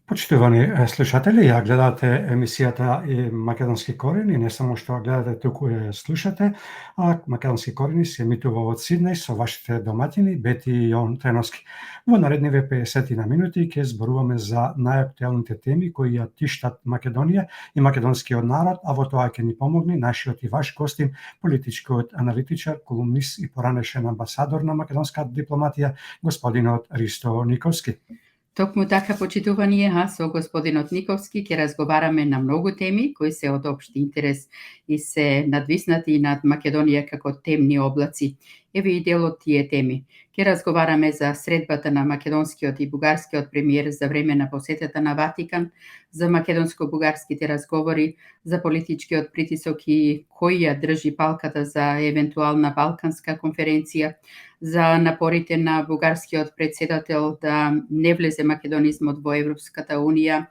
Почитувани слушатели, ја гледате емисијата Македонски корени, не само што гледате, туку ја слушате, а Македонски корени се емитува од Сиднеј со вашите доматини Бети и Јон Треновски. Во наредниве 50 на минути ќе зборуваме за најактуелните теми кои ја тиштат Македонија и македонскиот народ, а во тоа ќе ни помогне нашиот и ваш гостин, политичкиот аналитичар, колумнист и поранешен амбасадор на македонската дипломатија, господинот Ристо Никовски. Токму така, почитувани со господинот Никовски ќе разговараме на многу теми кои се од општи интерес и се надвиснати над Македонија како темни облаци. Еве и дел од тие теми. Ќе разговараме за средбата на македонскиот и бугарскиот премиер за време на посетата на Ватикан, за македонско-бугарските разговори, за политичкиот притисок и кој ја држи палката за евентуална балканска конференција, за напорите на бугарскиот председател да не влезе македонизмот во Европската Унија,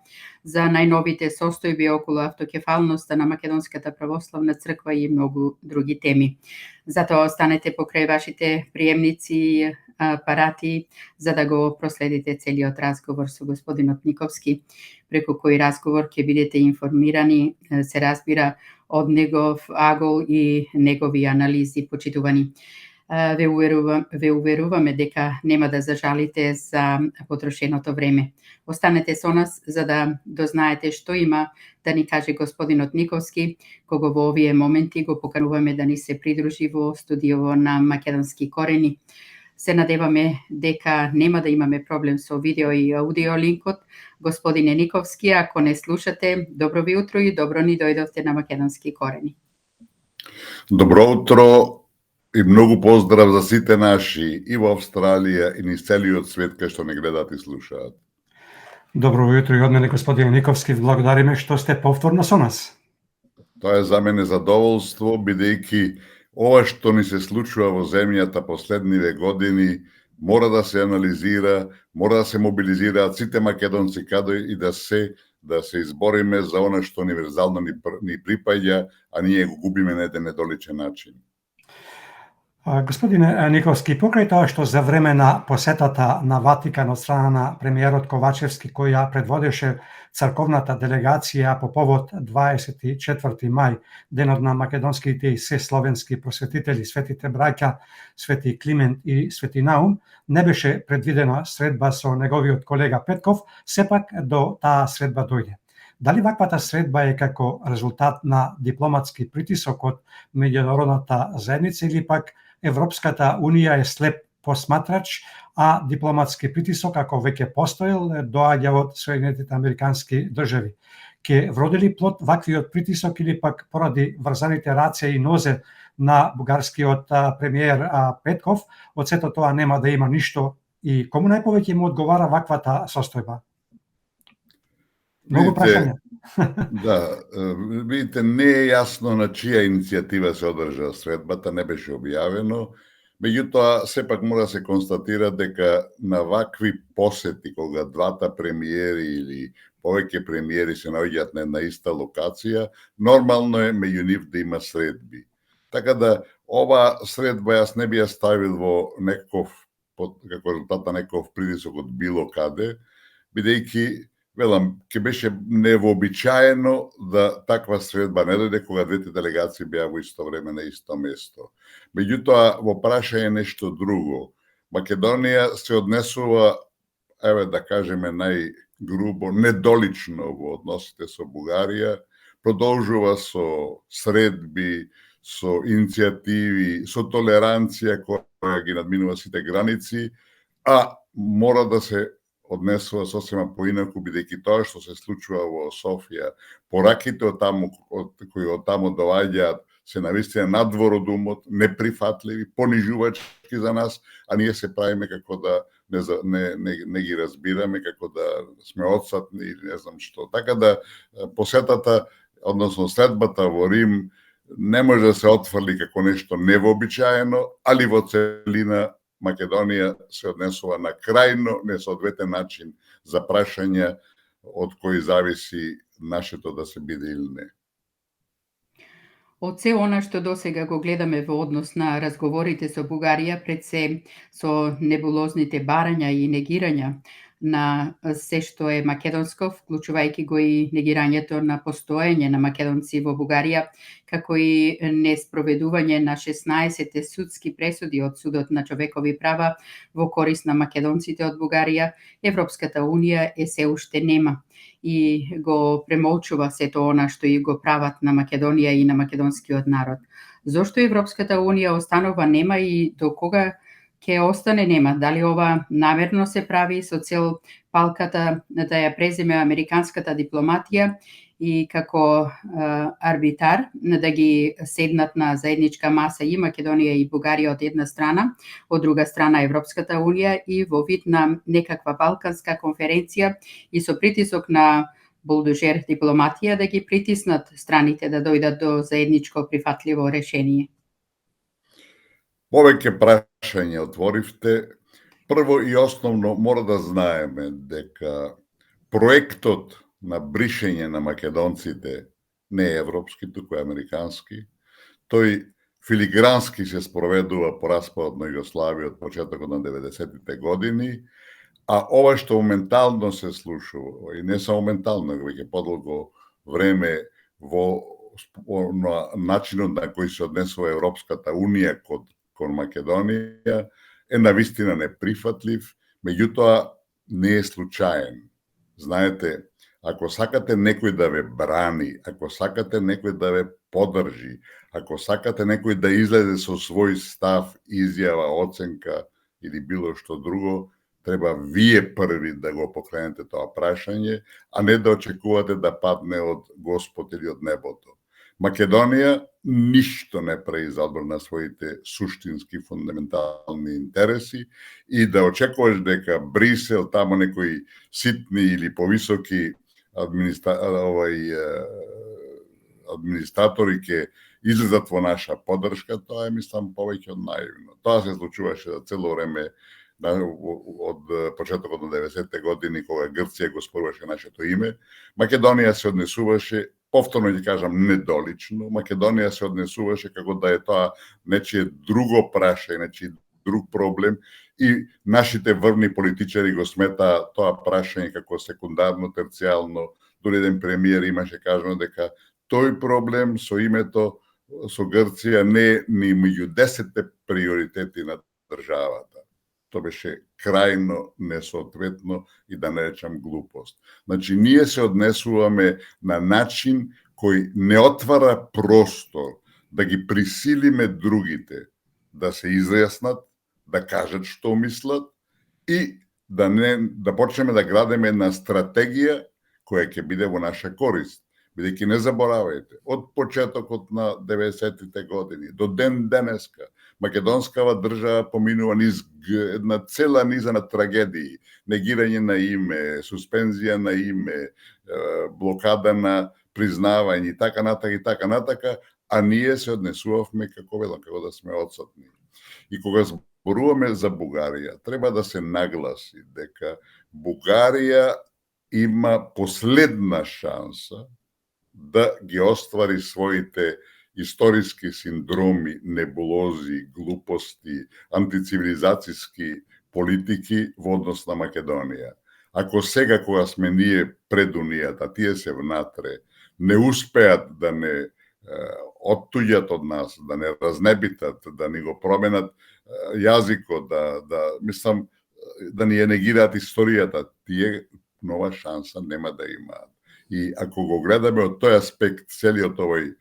за најновите состојби околу автокефалноста на Македонската православна црква и многу други теми. Затоа останете покрај вашите приемници и апарати за да го проследите целиот разговор со господинот Никовски, преку кој разговор ќе бидете информирани, се разбира, од негов агол и негови анализи, почитувани. Ве уверуваме дека нема да зажалите за потрошеното време. Останете со нас за да дознаете што има да ни каже господинот Никовски, кого во овие моменти го покануваме да ни се придружи во студиово на Македонски корени. Се надеваме дека нема да имаме проблем со видео и аудио линкот. Господине Никовски, ако не слушате, добро ви утро и добро ни дојдовте на Македонски корени. Добро утро и многу поздрав за сите наши и во Австралија и низ целиот свет кај што не гледаат и слушаат. Добро утро и од мене, господин Никовски, благодариме што сте повторно со нас. Тоа е за мене задоволство, бидејќи ова што ни се случува во земјата последниве години мора да се анализира, мора да се мобилизираат сите македонци каде и да се избориме за она што универзално ни припаѓа, а ние го губиме на еден недоличен начин. Господине Никовски, покрај тоа што за време на посетата на Ватикан од страна на премиерот Ковачевски, кој ја предводеше црковната делегација по повод 24 мај, денот на македонските и се словенски просветители, светите браќа, свети Климент и свети Наум, не беше предвидена средба со неговиот колега Петков, сепак до таа средба дојде. Дали ваквата средба е како резултат на дипломатски притисок од меѓународната заедница или пак Европската Унија е слеп посматрач, а дипломатски притисок, ако веќе постоел, доаѓа од Соединетите Американски држави? Ке вродели плод ваквиот притисок или пак поради врзаните раце и нозе на бугарскиот премиер Петков, од сето тоа нема да има ништо и кому најповеќе му одговара ваквата состојба? Многу прашања. Да, видите, не е јасно на чија иницијатива се одржа средбата, не беше објавено. Меѓутоа, сепак мора да се констатира дека на вакви посети, кога двата премиери или повеќе премиери се наоѓаат на една иста локација, нормално е меѓу нив да има средби. Така да, ова средба јас не би ја ставил во некој, како резултат на некој притисок од било каде, бидејќи велам, ќе беше невообичаено да таква средба не дојде кога двете делегации беа во исто време на исто место. Меѓутоа, во прашање нешто друго. Македонија се однесува, еве да кажеме најгрубо, недолично во односите со Бугарија, продолжува со средби, со иницијативи, со толеранција која ги надминува сите граници, а мора да се однесува сосема поинаку, бидејќи тоа што се случува во Софија, пораките кои од таму доаѓаат се навистина надвор од умот, неприфатливи, понижувачки за нас, а ние се правиме како да не ги разбираме, како да сме одсатни или не знам што. Така да посетата, односно средбата во Рим, не може да се отфрли како нешто невообичаено, али во целина Македонија се однесува на крајно несоодветен начин за прашања од кои зависи нашето да се биде или не. Од се она што досега го гледаме во однос на разговорите со Бугарија, пред се со небулозните барања и негирања на се што е македонско, вклучувајќи го и негирањето на постоење на македонци во Бугарија, како и неспроведување на 16 судски пресуди од Судот на човекови права во корист на македонците од Бугарија, Европската Унија е се уште нема и го премолчува сето она што и го прават на Македонија и на македонскиот народ. Зошто Европската Унија останува нема и до кога ќе остане нема? Дали ова намерно се прави со цел палката да ја преземе американската дипломатија и како арбитар да ги седнат на заедничка маса и Македонија и Бугарија од една страна, од друга страна Европската Унија и во вид на некаква балканска конференција и со притисок на булдожер дипломатија да ги притиснат страните да дојдат до заедничко прифатливо решение? Повеќе прашања отворивте. Прво и основно мора да знаеме дека проектот на бришење на македонците не е европски, туку е американски. Тој филигрански се спроведува по распадот на Југославија од почетокот на 90-тите години, а ова што моментално се слушува, и не само моментално, него веќе подолго време во начинот на кој се однесува Европската Унија кон Македонија е навистина неприфатлив, меѓутоа не е случаен. Знаете, ако сакате некој да ве брани, ако сакате некој да ве поддржи, ако сакате некој да излезе со свој став, изјава, оценка или било што друго, треба вие први да го покренете тоа прашање, а не да очекувате да падне од Господ или од небото. Македонија ништо не прави за одбрана на своите суштински фундаментални интереси и да очекуваш дека Брисел, тамо некои ситни или повисоки администратори ќе излезат во наша поддршка, тоа е, мислам, повеќе од наивно. Тоа се случуваше за цело време од почетокот на 90-те години, кога Грција го споруваше нашето име. Македонија се однесуваше, повторно ќе кажам, недолично. Македонија се однесуваше како да е тоа нечие друго прашање, нечи друг проблем и нашите врвни политичари го смета тоа прашање како секундарно, терцијално. Дури еден премиер имаше кажано дека тој проблем со името со Грција не е ни меѓу 10 приоритети на државата. Тоа беше крајно несоодветно и да не речам глупост. Значи, ние се однесуваме на начин кој не отвара простор да ги присилиме другите да се изјаснат, да кажат што мислат и да почнеме да градиме една стратегија која ќе биде во наша корист. Бидејќи не заборавајте, од почетокот на 90-тите години до ден денеска, македонскава држава поминува низ една цела низа на трагедии, негирање на име, суспензија на име, блокада на признавање и така натака, а ние се однесувавме како да сме одсотни. И кога зборуваме за Бугарија, треба да се нагласи дека Бугарија има последна шанса да ги оствари своите историски синдроми, небулози, глупости, антицивилизацијски политики во однос на Македонија. Ако сега, кога сме ние пред Унијата, тие се внатре, не успеат да не оттуѓат од нас, да не разнебитат, да ни го променат јазикот, мислам, да ни негираат историјата, тие нова шанса нема да имаат. И ако го гледаме од тој аспект, целиот овој,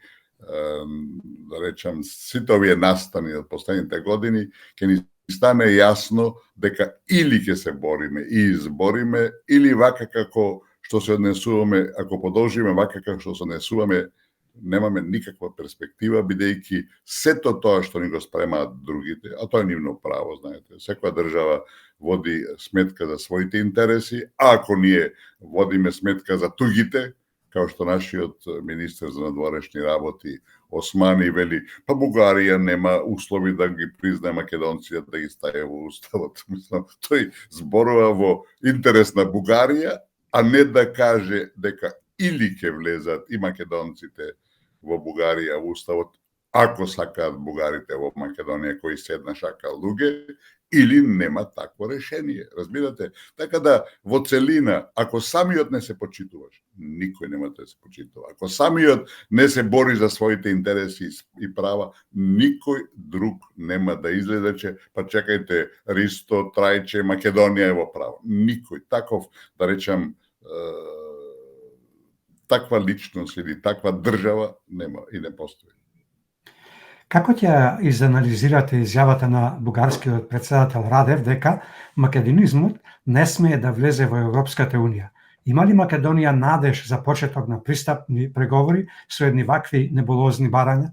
да речам, сите овие настани од последните години, ќе ни стане јасно дека или ќе се бориме и избориме, или вака како што се однесуваме, ако продолжиме вака како што се однесуваме, немаме никаква перспектива, бидејќи сето тоа што ни го спремаат другите, а тоа е нивно право, знаете, секоја држава води сметка за своите интереси, а ако ние водиме сметка за тугите, као што нашиот министер за надворешни работи Османи вели, па Бугарија нема услови да ги признае македонците да ги стави во уставот. Мислам, тој зборува во интерес на Бугарија, а не да каже дека или ќе влезат и македонците во Бугарија во уставот, ако сакаат бугарите во Македонија кои се една шака луѓе, или нема такво решение. Разбирате? Така да, во целина, ако самиот не се почитуваш, никој нема да се почитува. Ако самиот не се бори за своите интереси и права, никој друг нема да излезе, па чекајте, Ристо, Трајче, Македонија е во право. Никој. Таков, да речам, таква личност или таква држава нема и не постои. Како ќе изанализирате изјавата на бугарскиот председател Радев дека македонизмот не смее да влезе во Европската унија? Има ли Македонија надеж за почеток на пристапни преговори со едни вакви небулозни барања?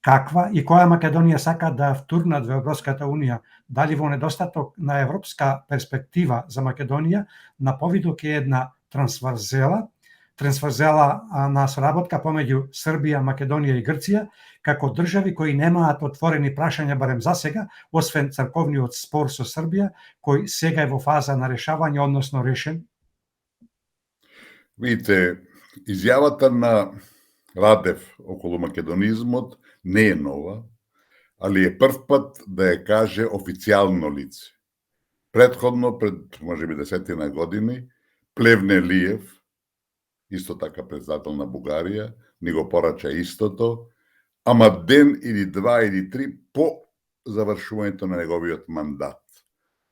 Каква и која Македонија сака да втурнат во Европската унија? Дали во недостаток на европска перспектива за Македонија, на повидок е една трансферзела на соработка помеѓу Србија, Македонија и Грција, како држави кои немаат отворени прашања барем за сега, освен црковниот спор со Србија, кој сега е во фаза на решавање, односно решен? Видите, изјавата на Радев околу македонизмот не е нова, али е прв пат да ја каже официјално лице. Предходно, пред можеби 10 години, Плевнелиев, исто така председател на Бугарија, ни го порача истото, ама ден или два или три по завршувањето на неговиот мандат.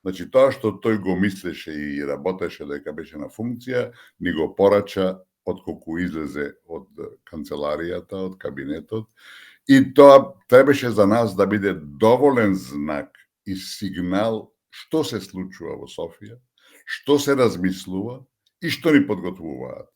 Значи, тоа што тој го мислеше и работеше дека беше на функција, ни го порача отколку излезе од канцеларијата, од кабинетот, и тоа требаше за нас да биде доволен знак и сигнал што се случува во Софија, што се размислува и што ни подготвуваат.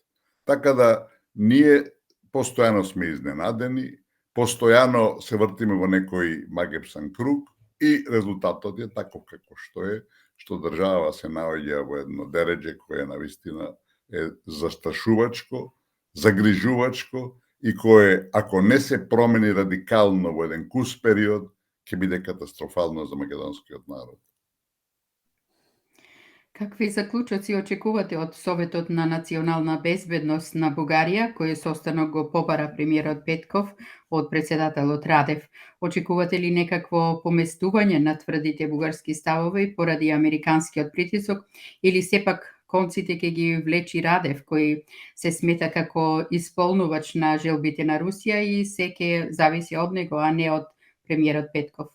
Така да ние постојано сме изненадени, постојано се вртиме во некој магепсан круг и резултатот е таков како што е, што држава се наоѓа во едно дередже кое навистина е застрашувачко, загрижувачко и кое, ако не се промени радикално во еден кус период, ќе биде катастрофално за македонскиот народ. Какви заклучоци очекувате од Советот на национална безбедност на Бугарија, кој состанок го побара премиерот Петков од председателот Радев? Очекувате ли некакво поместување на тврдите бугарски ставови поради американскиот притисок или сепак конците ќе ги влечи Радев, кој се смета како исполнувач на желбите на Русија и се ќе зависи од него, а не од премиерот Петков?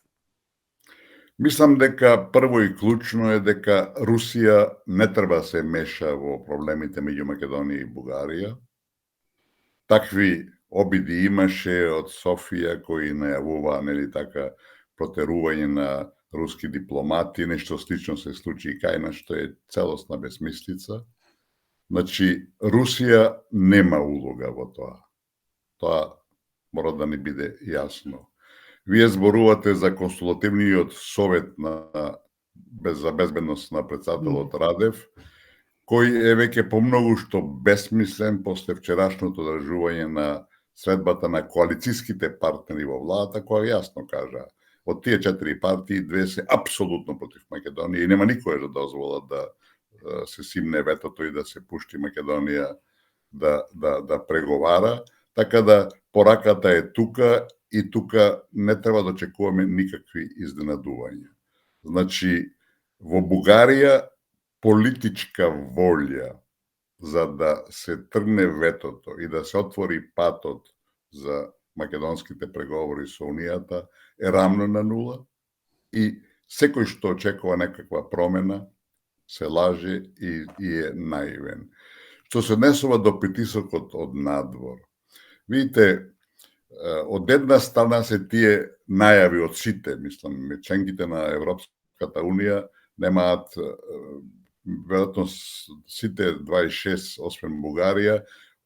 Мислам дека прво и клучно е дека Русија не треба да се меша во проблемите меѓу Македонија и Бугарија. Такви обиди имаше од Софија кои најавуваа нели така протерување на руски дипломати, нешто слично се случи и кај нас, што е целосна безмислица. Значи, Русија нема улога во тоа. Тоа мора да ни биде јасно. Вие зборувате за консултативниот совет за безбедност на председателот Радев, кој е веќе помногу што бесмислен после вчерашното одржување на средбата на коалициските партнери во владата, која јасно кажа, од тие 4 партии, 2 се апсолутно против Македонија и нема никој да дозвола да се симне ветото и да се пушти Македонија да преговара, така да пораката е тука и тука не треба да очекуваме никакви изненадувања. Значи, во Бугарија политичка волја за да се тргне ветото и да се отвори патот за македонските преговори со Унијата е рамно на нула и секој што очекува некаква промена се лаже и е наивен. Што се однесува до притисокот од надвор. Видите, од една страна се тие најави од сите, мислам, членките на Европската Унија немаат, веројатно сите 26, освен Бугарија,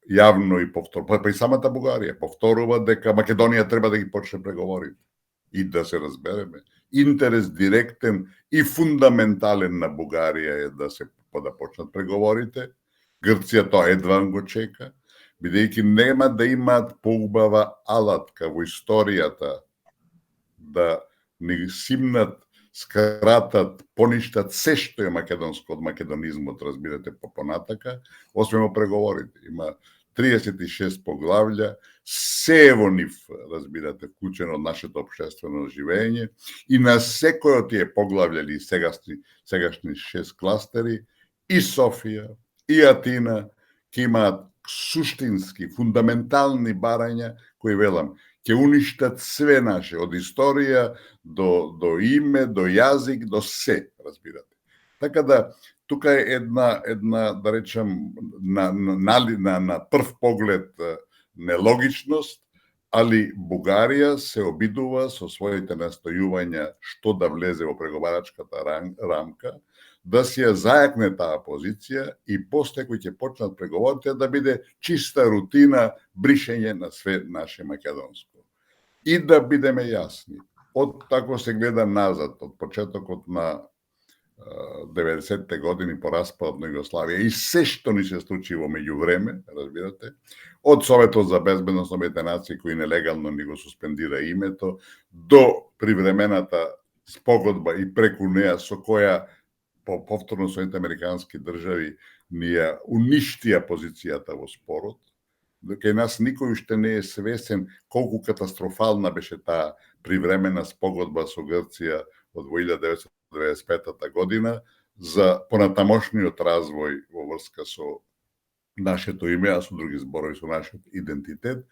јавно и повторува, па и самата Бугарија повторува дека Македонија треба да ги почне преговорите. И да се разбереме, интерес директен и фундаментален на Бугарија е да се почнат преговорите. Грција тоа едва го чека, бидејќи нема да имаат поубава алатка во историјата да ни симнат, скратат, поништат се што е македонско од македонизмот, разбирате, по понатака, освен во преговорите. Има 36 поглавља, се во нив, разбирате, вклучено од нашето општествено живење, и на секој од тие поглавља или сегашни 6 кластери, и Софија, и Атина, ќе имаат суштински, фундаментални барања, кои, велам, ќе уништат све наше, од историја до име, до јазик, до се, разбирате. Така да, тука е една да речам, на прв поглед нелогичност, али Бугарија се обидува со своите настојувања што да влезе во преговарачката рамка, да си ја зајакне таа позиција и после кој ќе почнат преговорите да биде чиста рутина бришење на све наше македонско. И да бидеме јасни, од тако се гледа назад, од почетокот на 90-те години по распадот на Југославија и се што ни се случи во меѓувреме, разбирате, од Советот за безбедност на Обединетите нации кој нелегално ни го суспендира името, до привремената спогодба и преку неа со која по повторно Соединетите американски држави ни ја уништија позицијата во спорот. Кај нас никој уште не е свесен колку катастрофална беше таа привремена спогодба со Грција од 1995 година за понатамошниот развој во врска со нашето име, а со други зборови со нашиот идентитет.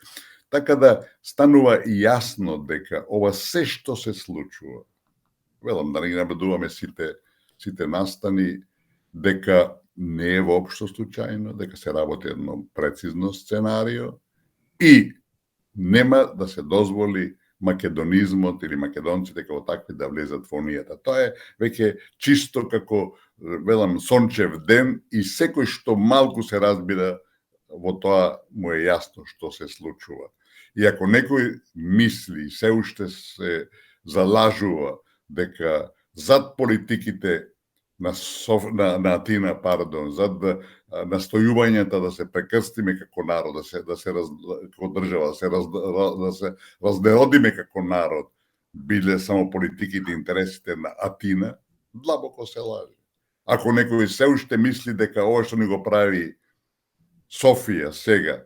Така да станува јасно дека ова се што се случува, велам да не ги набедуваме сите настани, дека не е воопшто случајно, дека се работи едно прецизно сценарио и нема да се дозволи македонизмот или македонците како такви да влезат во Унијата. Тоа е веќе чисто како, велам, сончев ден и секој што малку се разбира во тоа му е јасно што се случува. И ако некој мисли, се уште се залажува дека зад политиките на Атина, зад настојувањата да се прекрстиме како народ, како држава, да се разнеродиме како народ, биле само политиките и интересите на Атина, длабоко се лаже. Ако некој се уште мисли дека ова што ни го прави Софија сега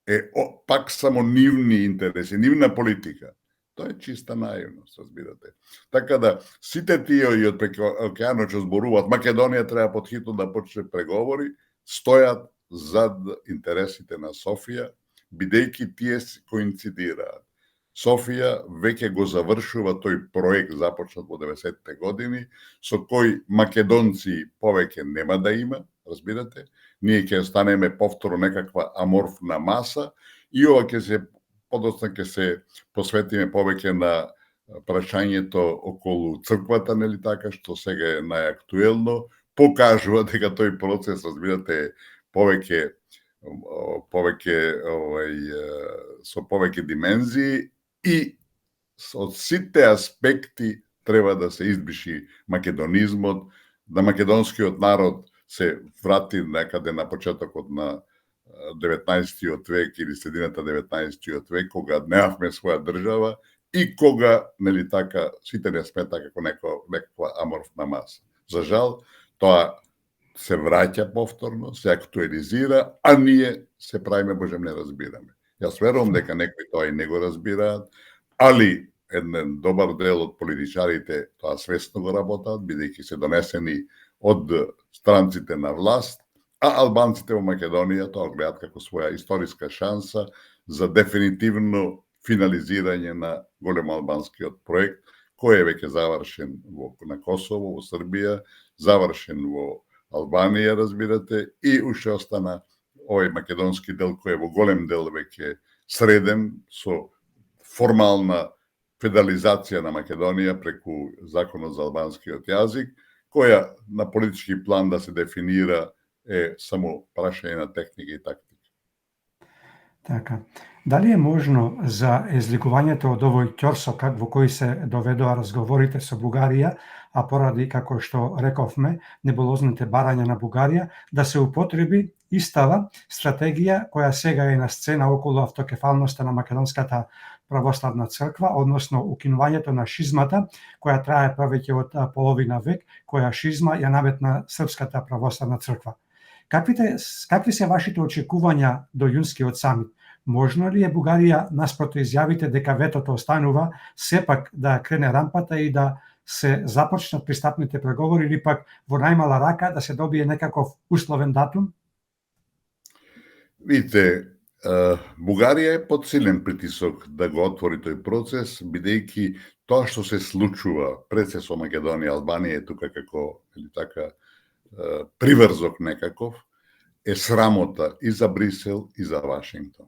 е пак само нивни интереси, нивна политика, тоа е чиста наивност, разбирате. Така да, сите тие и од океанот што зборуваат, Македонија треба потхитно да почне преговори, стојат зад интересите на Софија, бидејќи тие коинцидираат. Софија веќе го завршува тој проект започнат во 90-те години, со кој македонци повеќе нема да има, разбирате. Ние ќе останеме повторно некаква аморфна маса и ова подоцна ќе се посветиме повеќе на прашањето околу црквата, нели така, што сега е најактуелно, покажува дека тој процес, разбирате, со повеќе димензии и од сите аспекти треба да се избриши македонизмот, да македонскиот народ се врати некаде на почетокот на 19-тиот век или средината 19-тиот век, кога немавме своја држава и кога, нели така, сите не смета како некаква аморфна маса. За жал, тоа се враќа повторно, се актуализира, а ние се правиме божем не разбираме. Јас верувам дека некои тоа и не го разбираат, али еден добар дел од политичарите тоа свесно го работат, бидејќи се донесени од странците на власт, а албанците во Македонија тоа гледаат како своја историска шанса за дефинитивно финализирање на големо албанскиот проект, кој е веќе завршен на Косово, во Србија, завршен во Албанија, разбирате, и уште остана овој македонски дел кој е во голем дел веќе среден со формална федерализација на Македонија преку Законот за албанскиот јазик, која на политички план да се дефинира е само прашање на техника и тактика. Така. Дали е можно за изликувањето од овој ќорсокак во кој се доведоа разговорите со Бугарија, а поради, како што рековме, небулозните барања на Бугарија, да се употреби истава стратегија која сега е на сцена околу автокефалноста на Македонската православна црква, односно укинувањето на шизмата, која трае повеќе од половина век, која шизма ја наметна Српската православна црква. какви се вашите очекувања до јунскиот самит? Можно ли е Бугарија наспрото изјавите дека ветото останува, сепак да крене рампата и да се започнат пристапните преговори или пак во најмала рака да се добие некаков условен датум? Видите, Бугарија е под силен притисок да го отвори тој процес, бидејќи тоа што се случува пред се со Македонија, Албанија е тука како или така приврзок некаков, е срамота и за Брисел и за Вашингтон.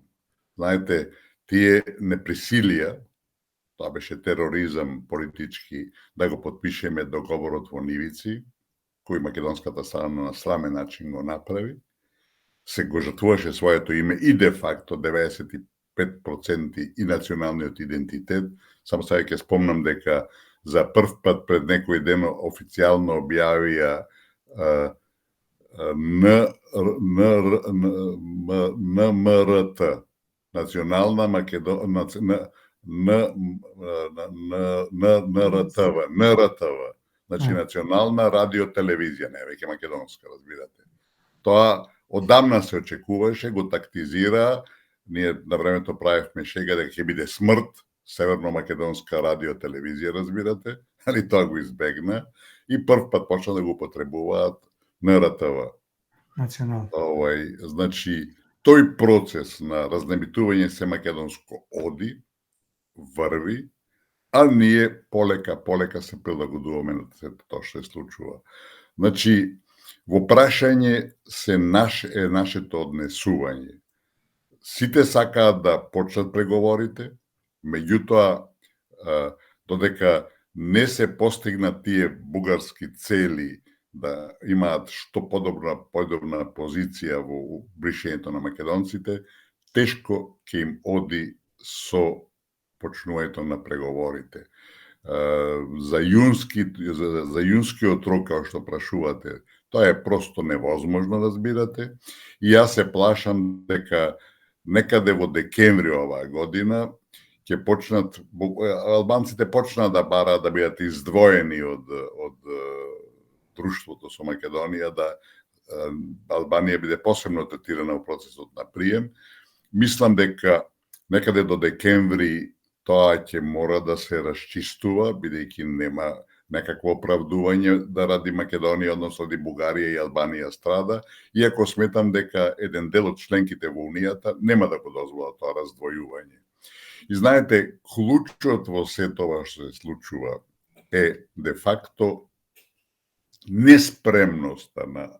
Знаете, тие не присилија, тоа беше тероризам политички, да го подпишеме договорот во Нивици, кој македонската страна на срамен начин го направи, се го жртвуваше своето име и де факто 95% и националниот идентитет. Само сега ќе спомнам дека за прв пат пред некој ден официјално објавија НМРТ, Национална Македонија, НРТВ, значи Национална радиотелевизија, не веќе македонска, разбирате. Тоа одамна се очекуваше, го тактизира, ние на времето правевме шега дека ќе биде смрт, Северно-македонска радиотелевизија, разбирате, али тоа го избегна и прв пат почна да го употребуваат НРТВ. Национално. Значи, тој процес на разнемитување се македонско оди, врви, а ние полека се прилагодуваме на тоа што се случува. Значи, во прашање е нашето однесување. Сите сакаат да почнат преговорите, меѓутоа, додека не се постигнат тие бугарски цели да имаат што подобна позиција во бришењето на македонците, тешко ќе им оди со почнувањето на преговорите. За јунскиот рок, како што прашувате, тоа е просто невозможно, разбирате, и јас се плашам дека некаде во декември оваа година ќе почнат, албанците почнаа да бараат да бидат издвоени од друштвото со Македонија, да Албанија биде посебно третирана во процесот на прием. Мислам дека некаде до декември тоа ќе мора да се расчистува, бидејќи нема некакво оправдување да ради Македонија, односно ради Бугарија и Албанија страда, иако сметам дека еден дел од членките во Унијата нема да го дозволат тоа раздвојување. И знаете, клучот во се тоа што се случува е де факто неспремноста на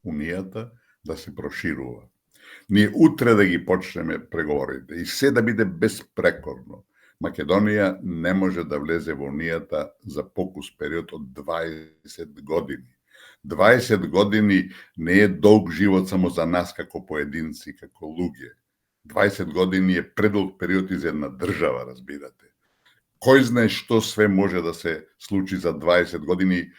Унијата да се проширува. Ние утре да ги почнеме преговорите и се да биде безпрекорно. Македонија не може да влезе во Унијата за покус период од 20 години. 20 години не е долг живот само за нас како поединци, како луѓе. 20 години е предолг период и за една држава, разбирате. Кој знае што све може да се случи за 20 години,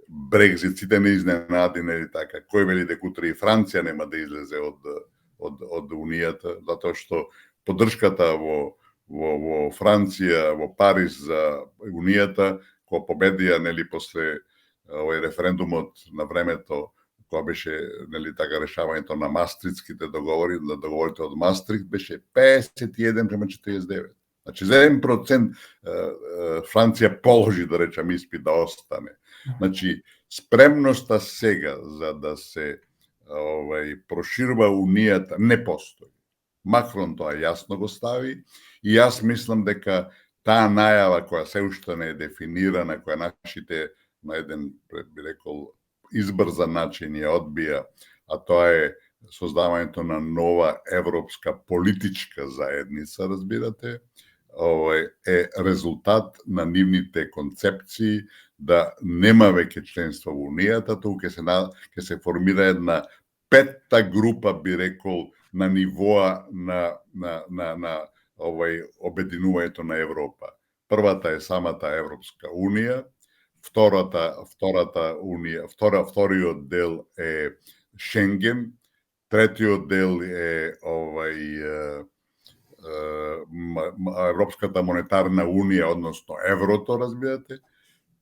Брекзит, сите не изненади, нели така. Кој вели дека утре и Франција нема да излезе од Унијата, затоа што поддршката во Франција, во Париз за Унијата, која победија, нели, после овој референдумот на времето, кога беше, нели така, решавањето на Мастрихтските договори, на договорите од Мастрихт, беше 51:49. Значи, за 1% Франција положи, да речам, испит да остане. Значи, спремноста сега за да се проширува Унијата не постои. Макрон тоа јасно го стави и јас мислам дека таа најава која се уште не е дефинирана, која нашите на еден, би рекол, избрзан начин ја одбија, а тоа е создавањето на нова европска политичка заедница, разбирате, е резултат на нивните концепции да нема веќе членство во Унијата, туку ќе се формира една петта група, би рекол, на нивоа на обединувањето на Европа. Првата е самата Европска Унија, вториот дел е Шенген, третиот дел е Европската монетарна унија, односно еврото, разбирате.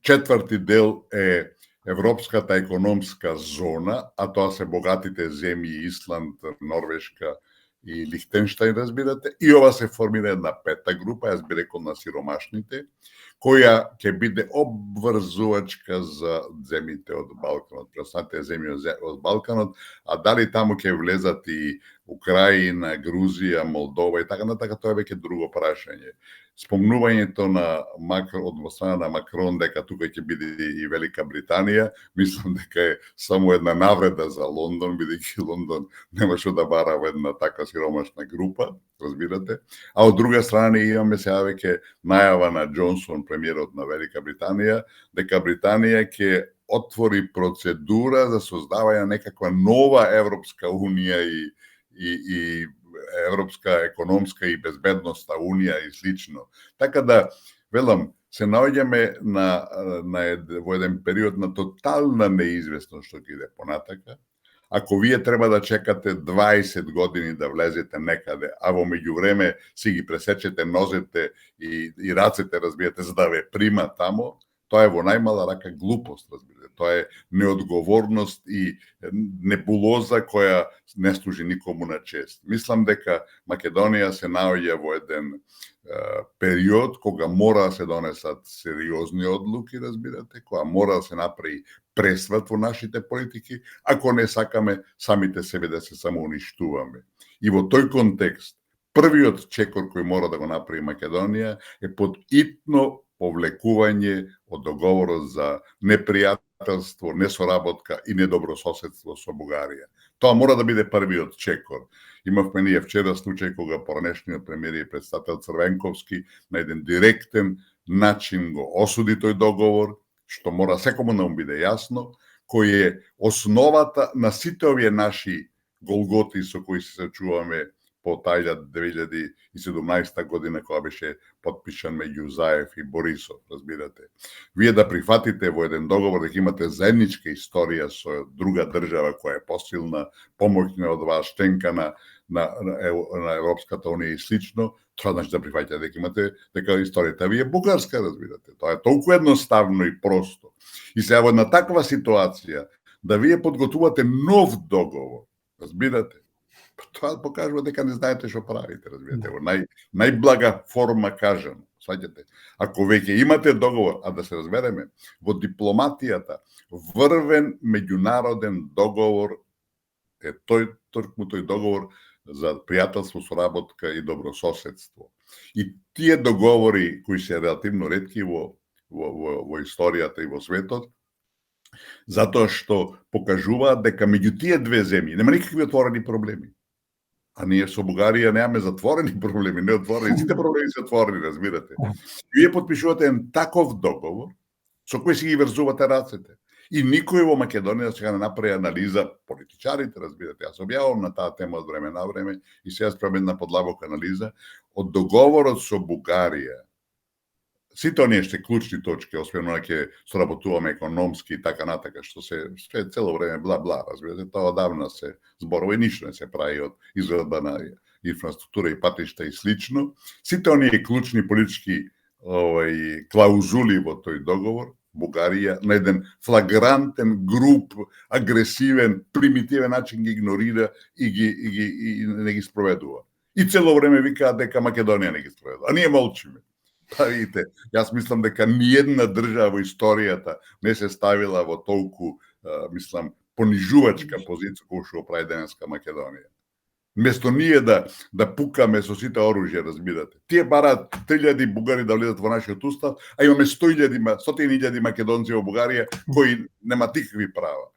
Четврти дел е Европската економска зона, а тоа се богатите земји Исланд, Норвешка и Лихтенштајн, разбирате, и ова се формира една пета група, јас би рекол на сиромашните, која ќе биде обврзувачка за земјите од Балканот, преостанатите земји од Балканот, а дали таму ќе влезат и Украина, Грузија, Молдова и така натака, тоа е веќе друго прашање. Спомнувањето од страна на Макрон дека тука ќе биде и Велика Британија, мислам дека е само една навреда за Лондон, бидејќи Лондон немаше да бара во една така сиромашна група, разбирате. А од друга страна имаме сега веќе најава на Џонсон, премиерот на Велика Британија, дека Британија ќе отвори процедура за создавање на некаква нова Европска унија и Европска економска и безбедностна унија и слично. Така да, велам, се наоѓаме во еден период на тотална неизвестност што ќе иде понатака. Ако вие треба да чекате 20 години да влезете некаде, а во меѓувреме си ги пресечете нозете и рацете, разбирате, за да ве прима тамо, тоа е во најмала рака глупост, разбирате. Тоа е неодговорност и небулоза која не служи никому на чест. Мислам дека Македонија се наоѓа во еден период кога мора да се донесат сериозни одлуки, разбирате, кога мора да се направи пресврт во нашите политики, ако не сакаме самите себе да се самоуништуваме. И во тој контекст, првиот чекор кој мора да го направи Македонија е под итно повлекување од договорот за непријателство, несоработка и недобрососедство со Бугарија. Тоа мора да биде првиот чекор. Имавме ние вчера случај кога поранешниот премиер и председател Црвенковски на еден директен начин го осуди тој договор, што мора секому да му биде јасно, кој е основата на сите овие наши голготи со кои се сочуваме по тајда 2017 година кога беше подпишан меѓу Заев и Борисов, разбирате. Вие да прифатите во еден договор дека имате заедничка историја со друга држава која е посилна, помоќна од вас, членка на Европската унија и слично, тоа значи да прифаќате дека имате дека историјата ви е бугарска, разбирате. Тоа е толку едноставно и просто. И сега во една таква ситуација да вие подготвувате нов договор, разбирате, тоа покажува дека не знаете што правите, разбирате, во најблага форма кажано, сваќате. Ако веќе имате договор, а да се разбереме, во дипломатијата врвен меѓународен договор е тој договор за пријателство, соработка и добрососедство. И тие договори кои се релативно ретки во историјата и во светот, затоа што покажуваат дека меѓу тие две земји нема никакви отворени проблеми. А ние со Бугарија немаме затворени проблеми, не отворени, сите проблеми се отворени, разбирате. Вие подпишувате еден таков договор со кој си ги врзувате рацете. И никој во Македонија сега не направи анализа, политичарите, разбирате, јас објавам на таа тема од време на време и сега спремен на подлабока анализа, од договорот со Бугарија, сите оние што клучни точки, освен она ќе соработуваме економски и така натака, што се цело време бла-бла, разбирате, тоа одавна се зборува и ништо не се прави од изградба на инфраструктура и патишта и слично. Сите оние клучни политички клаузули во тој договор, Бугарија на еден флагрантен, груб, агресивен, примитивен начин ги игнорира и не ги спроведува. И цело време викаат дека Македонија не ги спроведува. А ние молчиме. Па видите, јас мислам дека ниедна држава во историјата не се ставила во толку, мислам, понижувачка позиција која што прави денеска Македонија. Место ние да пукаме со сите оружје, разбирате. Тие бараат 3000 бугари да влезат во нашиот устав, а имаме 100.000 македонци во Бугарија кои немаат никакви права.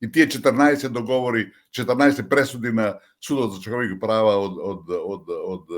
И тие 14 договори, 14 пресуди на Судот за човекови права од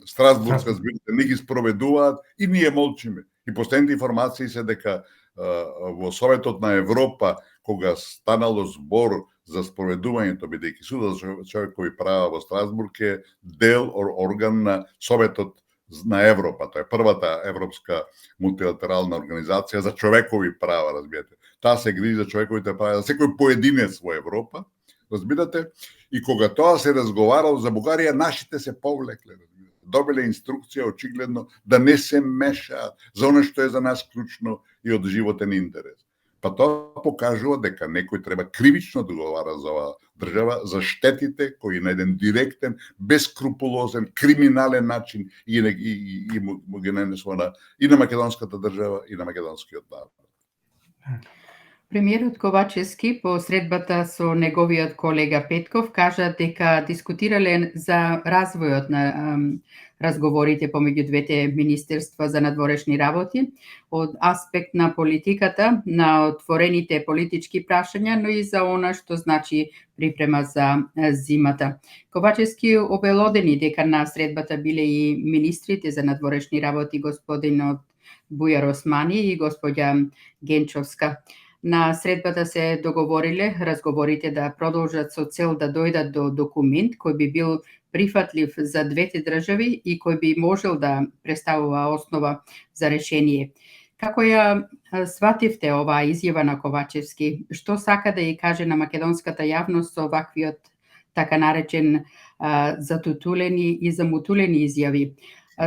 Страсбург, разбирате, не ги спроведуваат и ние молчиме. И последните информации се дека во Советот на Европа, кога станало збор за спроведувањето, бидејќи Судот за човекови права во Страсбург е дел, орган на Советот на Европа. Тоа е првата европска мултилатерална организација за човекови права, разбирате. Таа се грижи за човековите права за секој поединец во Европа, разбирате, и кога тоа се разговарало за Бугарија, нашите се повлекле, добиле инструкција очигледно да не се мешаат за оно што е за нас клучно и од животен интерес. па тоа покажува дека некој треба кривично да одговара за оваа држава за штетите кои на еден директен, бескрупулозен, криминален начин и му ги нанесува и на македонската држава и на македонскиот народ. Премиерот Ковачевски по средбата со неговиот колега Петков кажа дека дискутирале за развојот на разговорите помеѓу двете министерства за надворешни работи од аспект на политиката, на отворените политички прашања, но и за она што значи припрема за зимата. Ковачевски обелодени дека на средбата биле и министрите за надворешни работи господинот Бујар Османи и господја Генчовска. На средбата се договориле разговорите да продолжат со цел да дојдат до документ кој би бил прифатлив за двете држави и кој би можел да представува основа за решение. Како ја свативте оваа изјава на Ковачевски? Што сака да ја каже на македонската јавност со ваквиот така наречен затутулени и замутулени изјави?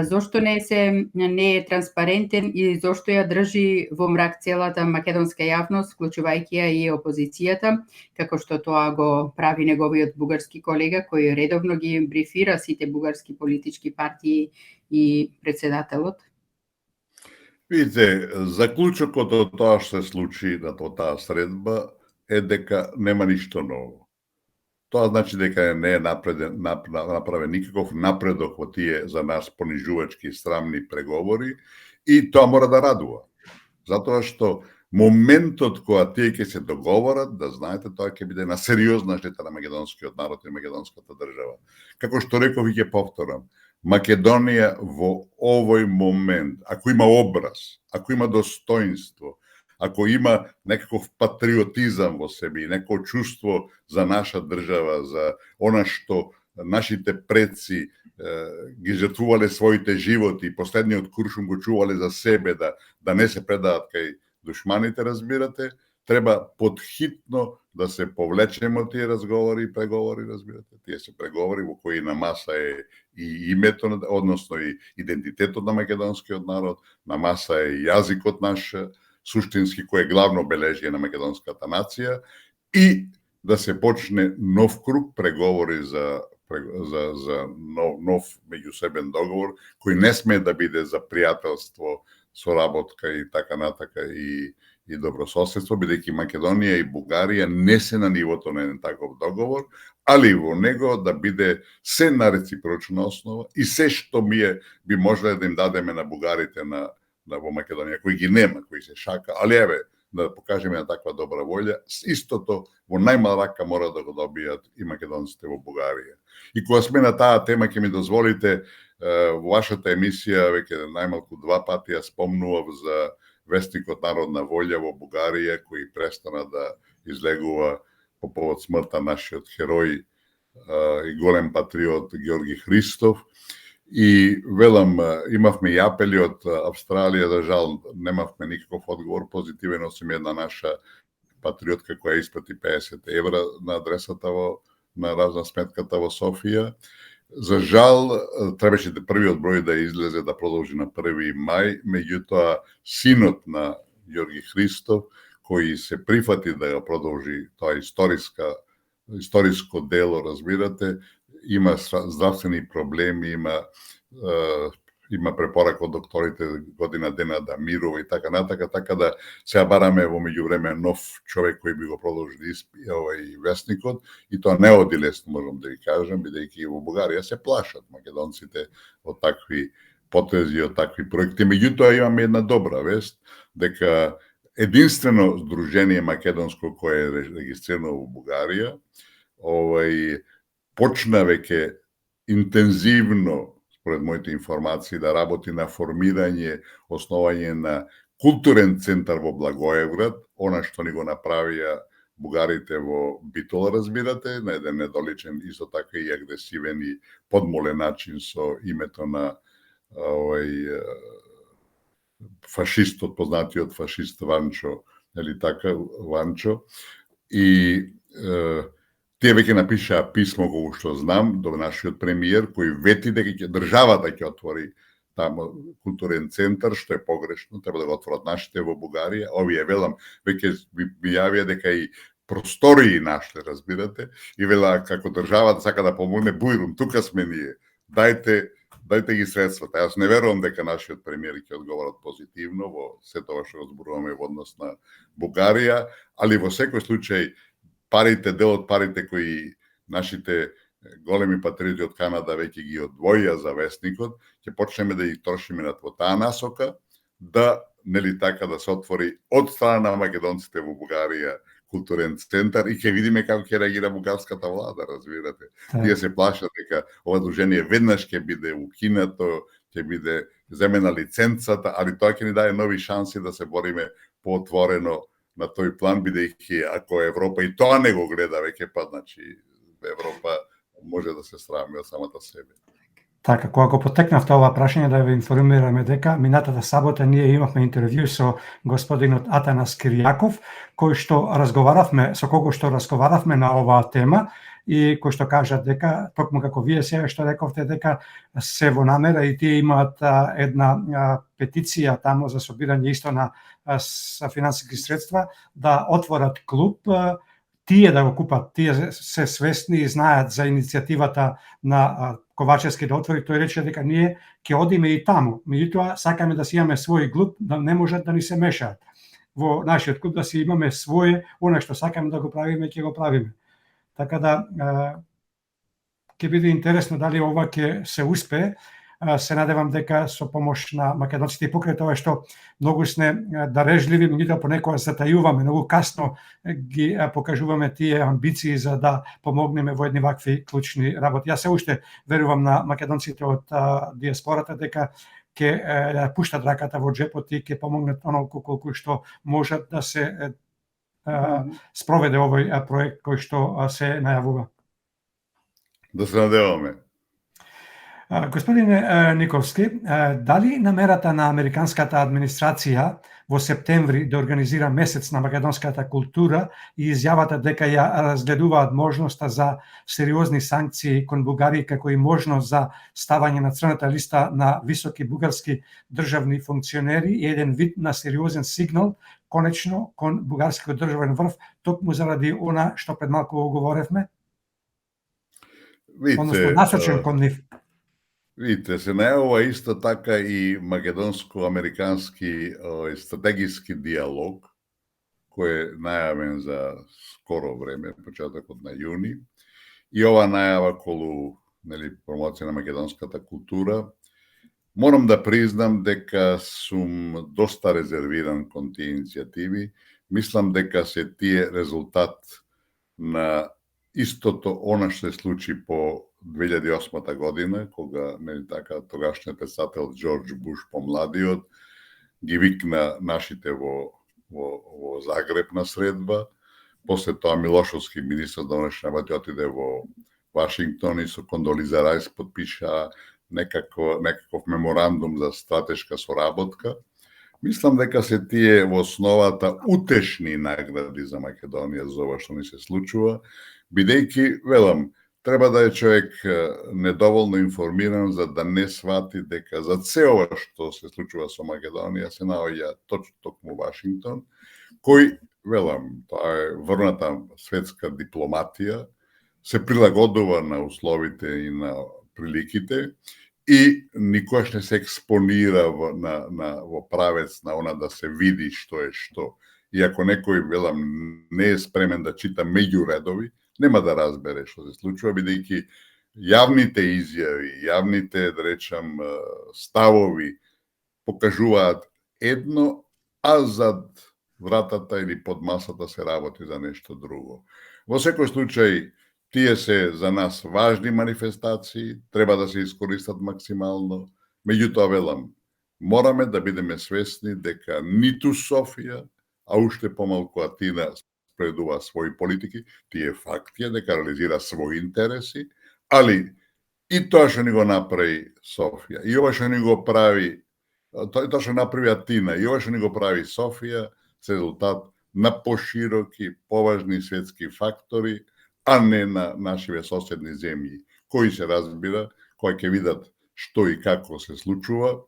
Зошто не е транспарентен и зошто ја држи во мрак целата македонска јавност, вклучувајќи ја и опозицијата, како што тоа го прави неговиот бугарски колега, кој редовно ги брифира сите бугарски политички партии и председателот? Видите, заклучокот од тоа што се случи на таа средба е дека нема ништо ново. Тоа значи дека не е направен никаков напредок во тие за нас понижувачки срамни преговори и тоа мора да радува. Затоа што моментот кога тие ќе се договорат, да знаете, тоа ќе биде на сериозна штета на македонскиот народ и македонската држава. Како што реков и ќе повторам, Македонија во овој момент, ако има образ, ако има достоинство, ако има некаков патриотизам во себе и некој чувство за наша држава, за она што нашите предци ги жртвувале своите животи и последниот куршум го чувале за себе, да не се предадат кај душманите, разбирате, треба подхитно да се повлечеме од тие разговори и преговори, разбирате. Тие се преговори во кои на маса е и името, односно и идентитетот на македонскиот народ, на маса е и јазикот наш, суштински, кој е главно бележие на македонската нација, и да се почне нов круг преговори за нов меѓусебен договор, кој не сме да биде за пријателство, соработка и така натака и добрососедство, бидејќи Македонија и Бугарија не се на нивото на еден таков договор, али во него да биде се на реципрочна основа и се што би можеле да им дадеме на бугарите во Македонија, кои ги нема, кои се шака, али еве, да покажеме на таква добра волја, истото во најмал рака мора да го добијат и македонците во Бугарија. И кога сме на таа тема, ќе ми дозволите, во вашата емисија веќе најмалку 2 пати ја спомнував за вестникот Народна волја во Бугарија, кој престана да излегува по повод смртта нашиот херој и голем патриот Георги Христов. И велам, имавме и апели од Австралија, за жал немавме никаков одговор позитивен, осим една наша патриотка која испрати 50 евра на адресата на разна сметката во Софија. За жал, требаше првиот број да излезе да продолжи на 1 мај, меѓутоа синот на Георги Христов, кој се прифати да го продолжи тоа историско дело, разбирате, има здравствени проблеми, има препорака од докторите година дена да мирува и така натака, така да сега бараме во меѓувреме нов човек кој би го продолжил овој вестникот, и тоа не оди лесно, можам да ви кажам, бидејќи во Бугарија се плашат македонците од такви потези, од такви проекти. Меѓутоа имаме една добра вест, дека единствено здружение македонско кое е регистрирано во Бугарија, почна веќе интензивно, според моите информации, да работи на формирање, основање на културен центар во Благоевград, она што ни го направија бугарите во Битола, разбирате, на еден недоличен, исто така и агресивен и подмолен начин со името на фашистот, познатиот фашист Ванчо, или така, Ванчо, и тие веќе напишаа писмо, кога што знам, до нашиот премиер, кој вети дека државата ќе отвори тамо културен центар, што е погрешно, треба да го отворат нашите во Бугарија. Овие, велам, веќе ми јавија дека и простории нашле, разбирате, и вела како државата сака да помогне, бујрум, тука сме ние, дайте ги средствата. Јас не верувам дека нашиот премиер ќе одговорат позитивно во се тоа што го зборуваме во однос на Бугарија, али во секој случај дел од парите кои нашите големи патриоти од Канада веќе ги одвоија за вестникот, ќе почнеме да ги трошиме на таа насока, да, нели така, да се отвори од страна на македонците во Бугарија културен центар и ќе видиме како ќе реагира бугарската влада, разбирате. Тие се плашат дека ова дружение веднаш ќе биде укинато, ќе биде земена лиценцата, али тоа ќе ни даде нови шанси да се бориме поотворено на тој план, бидејќи ако Европа и тоа не го гледа веќе, па значи Европа може да се срами од самата себе. Така, кога го потекнавте ова прашање, да ве информираме дека минатата сабота ние имавме интервју со господинот Атанас Киријаков, со кого што разговаравме на оваа тема и кој што кажа дека, токму како вие сега што рековте, дека се во намера и тие имаат една петиција тамо за собирање исто на финансиски средства, да отворат клуб, тие да го купат, тие се свесни и знаат за иницијативата на Ковачевски да отвори, тој рече дека ние ќе одиме и таму. Меѓутоа, сакаме да си имаме свој клуб, да не можат да ни се мешаат. Во нашиот клуб да си имаме своје, она што сакаме да го правиме, ќе го правиме. Така да, ќе биде интересно дали ова ќе се успее. Се надевам дека со помош на македонците и покрај тоа што многу сме дарежливи, меѓутоа понекогаш затајуваме, многу касно ги покажуваме тие амбиции за да помогнеме во едни вакви клучни работи. Јас се уште верувам на македонците од диаспората дека ќе пуштат раката во джепот и ќе помогнат онолку колку што можат да се спроведе овој проект кој што се најавува. Да се надеваме. Господине Николски, дали намерата на американската администрација во септември да организира месец на македонската култура и изјавата дека ја разгледуваат можноста за сериозни санкции кон Бугарија како и можност за ставање на црната листа на високи бугарски државни функционери и еден вид на сериозен сигнал конечно кон бугарскиот државен врв, токму заради она што пред малку го говоревме? Односно насочен кон нив. Видите, се најавува исто така и македонско-американски стратегиски диалог, кој е најавен за скоро време, почетокот на јуни. И ова најава колу промоција на македонската култура. Морам да признам дека сум доста резервиран кон тие иницијативи. Мислам дека се тие резултат на истото она што се случи по 2008 година, кога тогашниот председател Џорџ Буш помладиот ги викна нашите во Загреб на средба. После тоа Милошовски, министр за внешни работи, отиде во Вашингтон и со Кондолиза Рајс подпиша некаков меморандум за стратешка соработка. Мислам дека се тие во основата утешни награди за Македонија за ова што ни се случува, бидејќи, велам, треба да е човек недоволно информиран за да не свати дека за се ова што се случува со Македонија се наоѓа токму Вашингтон, кој, велам, тоа е врната светска дипломатија, се прилагодува на условите и на приликите и никогаш не се експонира во правец на она да се види што е што. И ако некој, велам, не е спремен да чита меѓу редови, нема да разбере што се случува, бидејќи јавните изјави, јавните, да речам, ставови покажуваат едно, а зад вратата или под масата се работи за нешто друго. Во секој случај, тие се за нас важни манифестации, треба да се искористат максимално, меѓутоа, велам, мораме да бидеме свесни дека ниту Софија, а уште помалку Атина спредува своји политики, тие факти е дека реализира своји интереси, али и тоа што ни го направи Софија, и ова што ни го прави, тоа што направи Атина, и ова што ни го прави Софија, се резултат на пошироки, поважни светски фактори, а не на нашиве соседни земји, кои се разбира, кои ќе видат што и како се случува,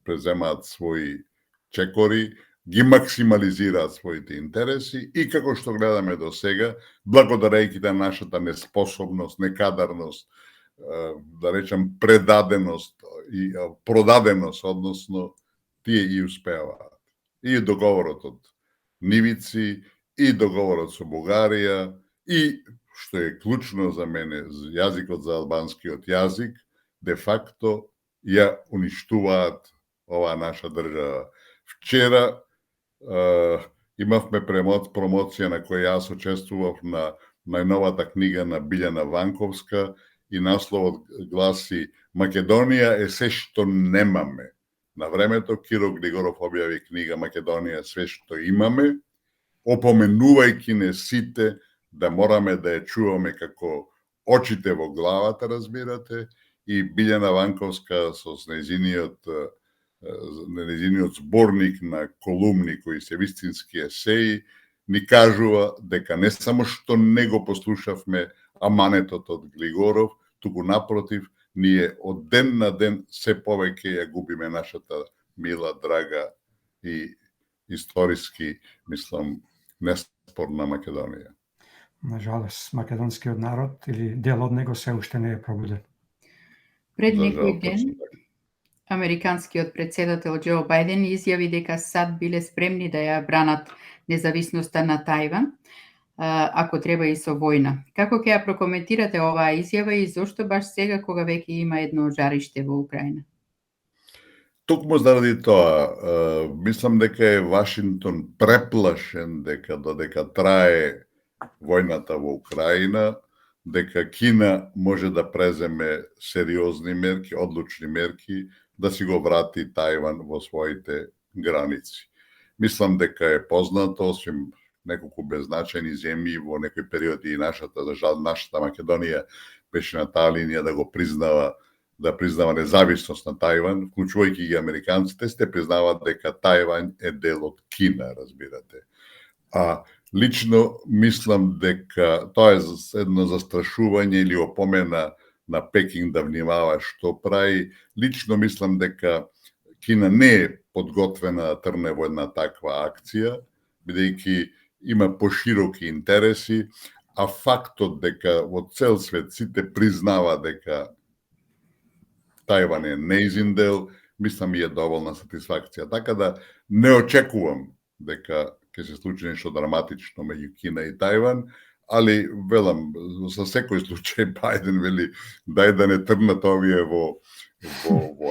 преземаат своји чекори, ги максимализираат своите интереси и како што гледаме до сега, благодарејќи на нашата неспособност, некадарност, да речем предаденост и продаденост, односно тие и успеаваат. И договорот од Нивици, и договорот со Бугарија, и, што е клучно за мене, јазикот за албанскиот јазик, де факто ја уништуваат оваа наша држава. Вчера имавме промоција на која јас учествував на најновата книга на Билјана Ванковска и насловот гласи Македонија е се што немаме. На времето Киро Григоров објави книга Македонија све што имаме, опоменувајќи не сите да мораме да ја чуваме како очите во главата, разбирате, и Билјана Ванковска со нејзиниот зборник на колумни кои се вистински есеи, ни кажува дека не само што не го послушавме аманетот од Григоров, туку напротив, ние од ден на ден се повеќе ја губиме нашата мила, драга и историски, мислам, неспорна Македонија. Нажалост, македонскиот народ или дел од него се уште не е пробуден. Пред некој ден, американскиот председател Џо Бајден изјави дека САД биле спремни да ја бранат независноста на Тајван, ако треба и со војна. Како ќе ја прокоментирате оваа изјава и зошто баш сега кога веќе има едно жариште во Украина? Токму заради тоа, мислам дека е Вашингтон преплашен дека додека трае војната во Украина, дека Кина може да преземе сериозни мерки, одлучни мерки, да си го врати Тајван во своите граници. Мислам дека е познато, освен неколку беззначајни земји во некои периоди и нашата, за жал, нашата Македонија беше на таа линија да признава независност на Тајван, вклучувајќи ги американците, сте признаваат дека Тајван е дел од Кина, разбирате. Лично мислам дека тоа е едно застрашување или опомена на Пекинг да внимава што прави. Лично мислам дека Кина не е подготвена да трне во една таква акција, бидејќи има пошироки интереси, а фактот дека во цел свет сите признава дека Тајван е нејзин дел, мислам и е доволна сатисфакција. Така да не очекувам дека ќе се случи нешто драматично меѓу Кина и Тајван, али велам, за секој случај Бајден вели дај да не трнат овие во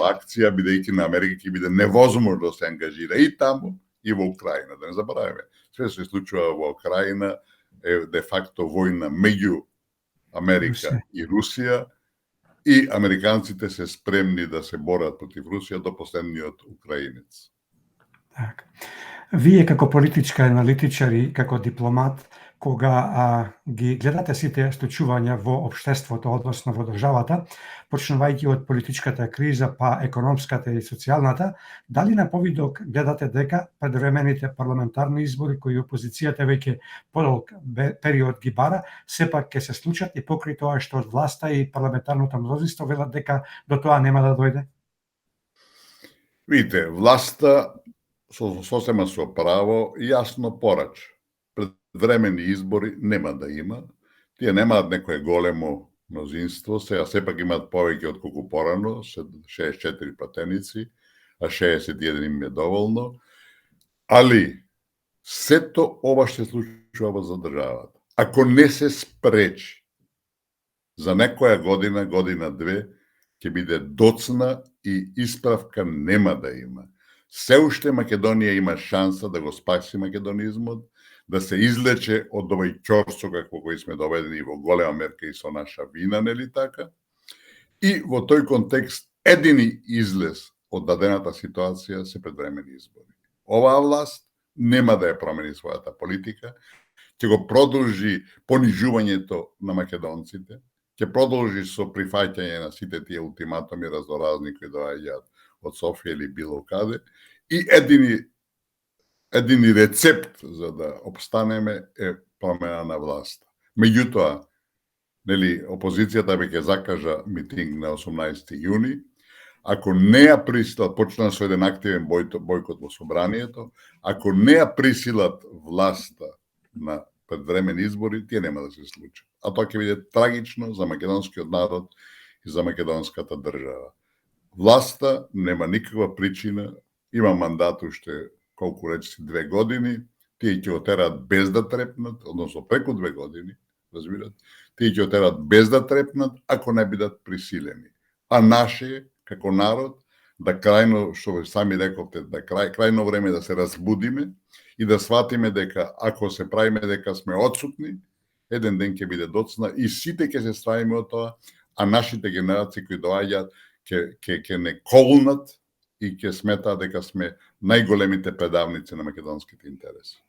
акција, бидејќи на Америка ќе биде невозможно да се ангажира и таму и во Украина. Да не забораваме, све се случува во Украина е де факто војна меѓу Америка и Русија, и американците се спремни да се борат против Русија до последниот украинец. Так. Вие како политичка аналитичар и како дипломат, кога ги гледате сите случувања во општеството, односно во државата, почнувајќи од политичката криза па економската и социјалната, дали на повидок гледате дека предвремените парламентарни избори кои опозицијата веќе подолг период ги бара, сепак ќе се случат и покрај тоа што од власта и парламентарното мнозинство велат дека до тоа нема да дојде? Видите, власта сосема со право јасно порача. Предвремени избори нема да има. Тие немаат некое големо мнозинство, сега сепак имаат повеќе од колку порано, 64 пратеници, а 61 им е доволно. Али, сето ова ще случува во државата. Ако не се спречи, за некоја година, година-две, ќе биде доцна и исправка нема да има. Се уште Македонија има шанса да го спаси македонизмот, да се излече од овој ќорсо како кој сме доведени во голема мерка и со наша вина, нели така? И во тој контекст едини излез од дадената ситуација се предвремени избори. Оваа власт нема да ја промени својата политика, ќе го продолжи понижувањето на македонците, ќе продолжи со прифаќање на сите тие ултиматуми разноразни кои доаѓаат од Софија или било каде, и едини рецепт за да обстанеме е промена на власта. Меѓутоа, нели, опозицијата веќе закажа митинг на 18 јуни, ако не ја присилат, почна со еден активен бојкот во собранието, ако не ја присилат власта на предвремени избори, тие нема да се случат. А тоа ќе биде трагично за македонскиот народ и за македонската држава. Власта нема никаква причина, има мандат уште колку речи 2 години, тие ќе го терат без да трепнат, односно преку 2 години, разбират, тие ќе го терат без да трепнат, ако не бидат присилени. А наше, како народ, да крајно, што ве сами рековте, да крајно време да се разбудиме и да сватиме дека ако се правиме дека сме отсутни, еден ден ќе биде доцна и сите ќе се стравиме од тоа, а нашите генерации кои доаѓаат ќе не колнат и ќе сметаат дека сме најголемите предавници на македонските интереси.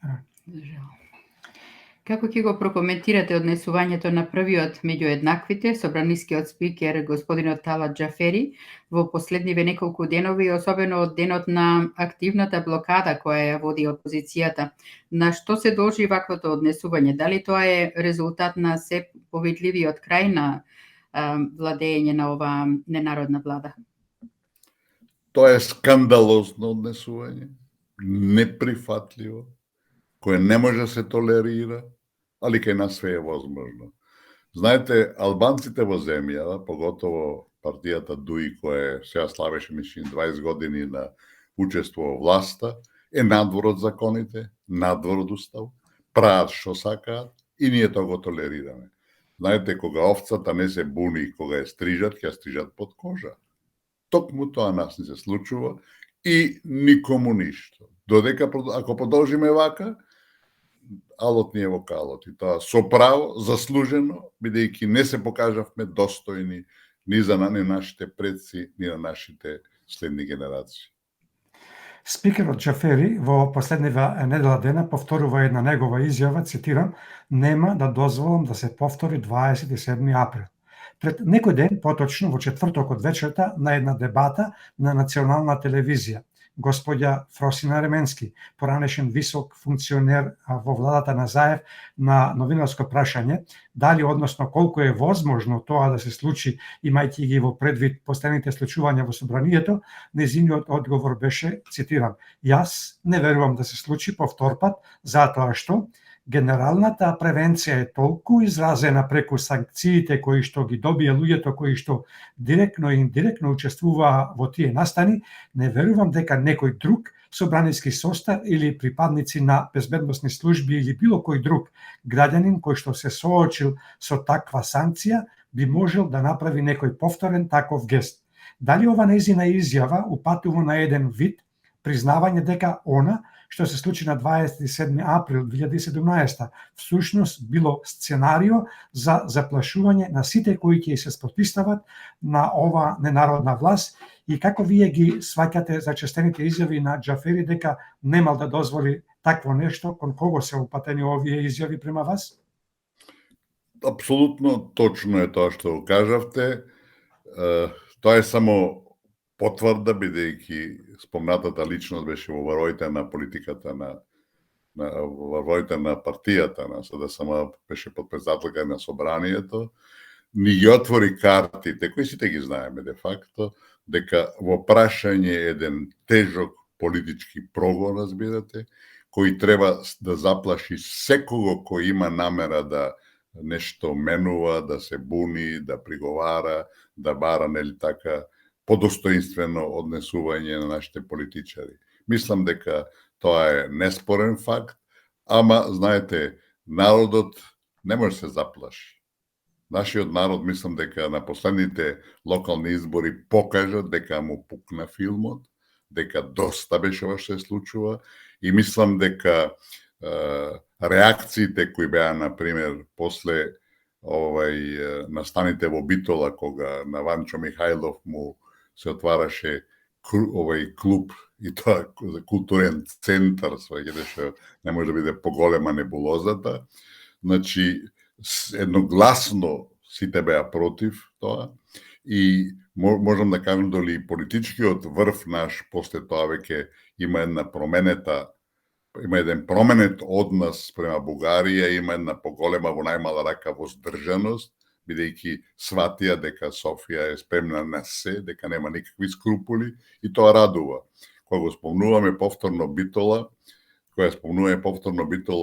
Како ќе го прокоментирате однесувањето на првиот меѓу еднаквите, собранискиот спикер господинот Талат Џафери, во последниве неколку денови, особено од денот на активната блокада која ја води опозицијата? На што се должи ваквото однесување? Дали тоа е резултат на се повидливиот крај на владење на оваа ненародна влада? Тоа е скандалозно однесување, неприфатливо, кое не може да се толерира, али кај нас све е возможно. Знаете, албанците во земјава, поготово партијата ДУИ, која сега славеше мислим 20 години на учество во власта, е надвор од законите, надвор од устав, прават што сакаат и ние тоа го толерираме. Знаете, кога овцата не се буни, кога ја стрижат, ќе ја стрижат под кожа. Токму тоа нас не се случува и никому ништо. Додека, ако продолжиме вака, алот ни е во калот. И тоа со право, заслужено, бидејќи не се покажавме достојни ни за нашите предци, ни на нашите следни генерации. Спикерот Џафери во последнива недела дена повторува една негова изјава, цитирам, нема да дозволам да се повтори 27 април. Пред некој ден, поточно во четврток од вечерта, на една дебата на национална телевизија, господја Фросина Ременски, поранешен висок функционер во владата на Заев, на новинарско прашање, дали, односно, колку е возможно тоа да се случи, имајќи ги во предвид последните случувања во собранието, незиниот одговор беше, цитирам, јас не верувам да се случи повтор пат, затоа што генералната превенција е толку изразена преку санкциите кои што ги добија луѓето кои што директно и индиректно учествуваа во тие настани, не верувам дека некој друг собраниски состав или припадници на безбедносни служби или било кој друг граѓанин кој што се соочил со таква санкција би можел да направи некој повторен таков гест. Дали ова нејзина изјава упатува на еден вид признавање дека она што се случи на 27 април 2017, всушност било сценарио за заплашување на сите кои ќе се спротивстават на ова ненародна власт и како вие ги сваќате зачестените изјави на Џафери дека немал да дозволи такво нешто, кон кого се упатени овие изјави према вас? Апсолутно точно е тоа што го кажавте. Тоа е само потврда, бидејќи спомнатата личност беше во врвоите на политиката во врвоите на партијата на СДСМ, беше подпредседателка на собранието, ни ги отвори картите, кои сите ги знаеме де факто, дека во прашање еден тежок политички прогон, разбирате, кој треба да заплаши секого кој има намера да нешто менува, да се буни, да приговара, да бара, нели така, подостоинствено однесување на нашите политичари. Мислам дека тоа е неспорен факт, ама, знаете, народот не може се заплаши. Нашиот народ, мислам дека на последните локални избори покажат дека му пукна филмот, дека доста беше ова што се случува и мислам дека реакциите кои беа, например, после настаните во Битола, кога на Ванчо Михајлов му се отвараше клуб и тоа културен центар, сваѓате што не може да биде поголема небулозата. Значи, едногласно сите беа против тоа и можам да кажам дали политичкиот врв наш после тоа веќе има еден променет однос према Бугарија, има една поголема во најмала рака воздржаност, бидејќи сватија дека Софија е спремна на се, дека нема никакви скрупули и тоа радува. Кога го спомнуваме повторно Битола,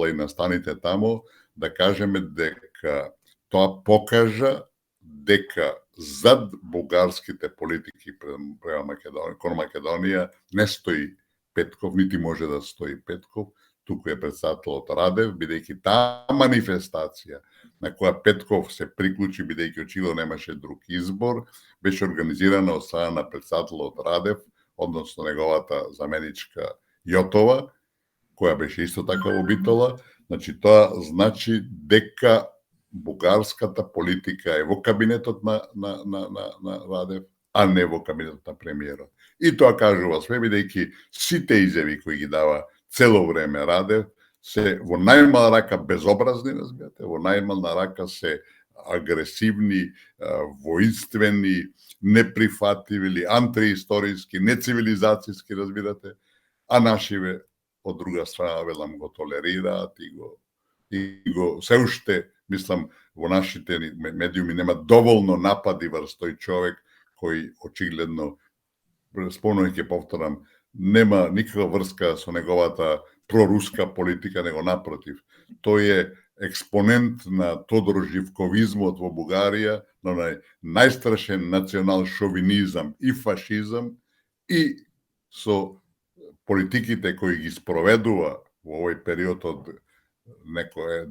и настаните тамо, да кажеме дека тоа покажа дека зад бугарските политики према Македонија, кон Македонија не стои Петков, нити може да стои Петков, туку е председателот Радев, бидејќи таа манифестација на која Петков се приклучи, бидејќи очигледно немаше друг избор, беше организирана од страна на председателот Радев, односно неговата заменичка Јотова, која беше исто така во Битола. Значи, тоа значи дека бугарската политика е во кабинетот на Радев, а не во кабинетот на премиерот. И тоа кажува све, бидејќи сите изјави кои ги дава цело време Радев се во најмала рака безобразни, разбирате, во најмала рака се агресивни, воинствени, неприфатливи, антиисториски, нецивилизацијски, разбирате, а нашиве од друга страна, велам, го толерираат и го се уште, мислам, во нашите медиуми нема доволно напади врз тој човек кој очигледно, спомнувајќи, повторам, нема никаква врска со неговата проруска политика, него напротив. Тој е експонент на Тодор-Живковизмот во Бугарија, на најстрашен национал-шовинизам и фашизам, и со политиките кои ги спроведува во овој период од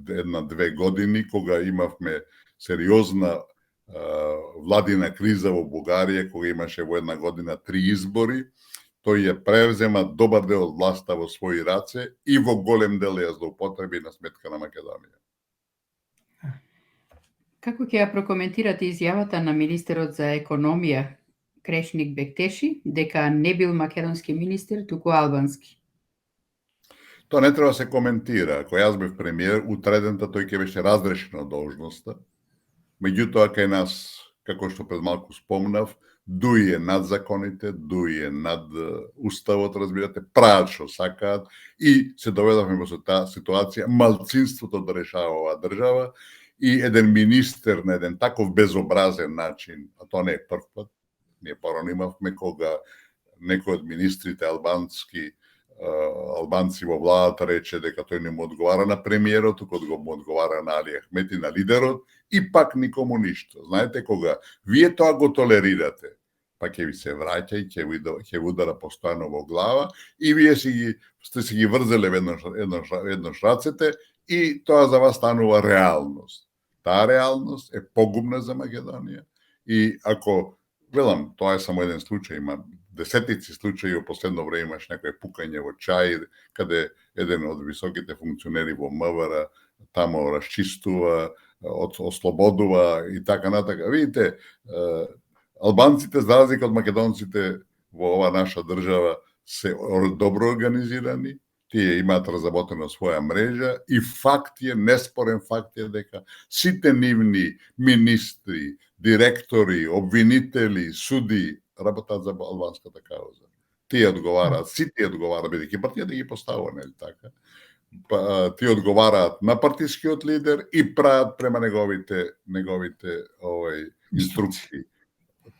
една-две години, кога имавме сериозна владина криза во Бугарија, кога имаше во една година 3 избори, тој ја превзема добар дел од власта во своји раце и во голем дел ја злоупотреби на сметка на Македонија. Како ќе ја прокоментирате изјавата на министерот за економија Крешник Бектеши дека не бил македонски министер, туку албански? Тоа не треба да се коментира. Ако јас бев премиер, утредента тој ќе беше разрешен од должноста. Меѓутоа, кај нас, како што пред малку спомнав, дуи е над законите, дуи е над уставот, разбирате, прават што сакаат и се доведовме во таа ситуација малцинството да решава оваа држава и еден министер на еден таков безобразен начин, а тоа не е прв пат, ние порано имавме кога некој од министрите албанци во владата рече дека тој не му одговара на премиерот, туку му одговара на Али Ахмети, на лидерот, и пак никому ништо. Знаете, кога вие тоа го толерирате, па ќе ви се враќа и ќе ви удара постојано во глава и вие сте си ги врзеле еднош рацете и тоа за вас станува реалност. Таа реалност е погубна за Македонија и ако, велам, тоа е само еден случај, има десетици случаи, во последно време имаш некој пукање во чај, каде еден од високите функционери во МВР тамо расчистува, ослободува и така натака. Видите, албанците, за разлика од македонците во ова наша држава, се добро организирани, тие имаат разработена своја мрежа и факт е, неспорен факт е дека сите нивни министри, директори, обвинители, суди работат за албанската кауза. Тие одговараат, сите одговараат, бидејќи партијата ги поставува, нели така? Тие одговараат на партискиот лидер и прават према неговите инструкции.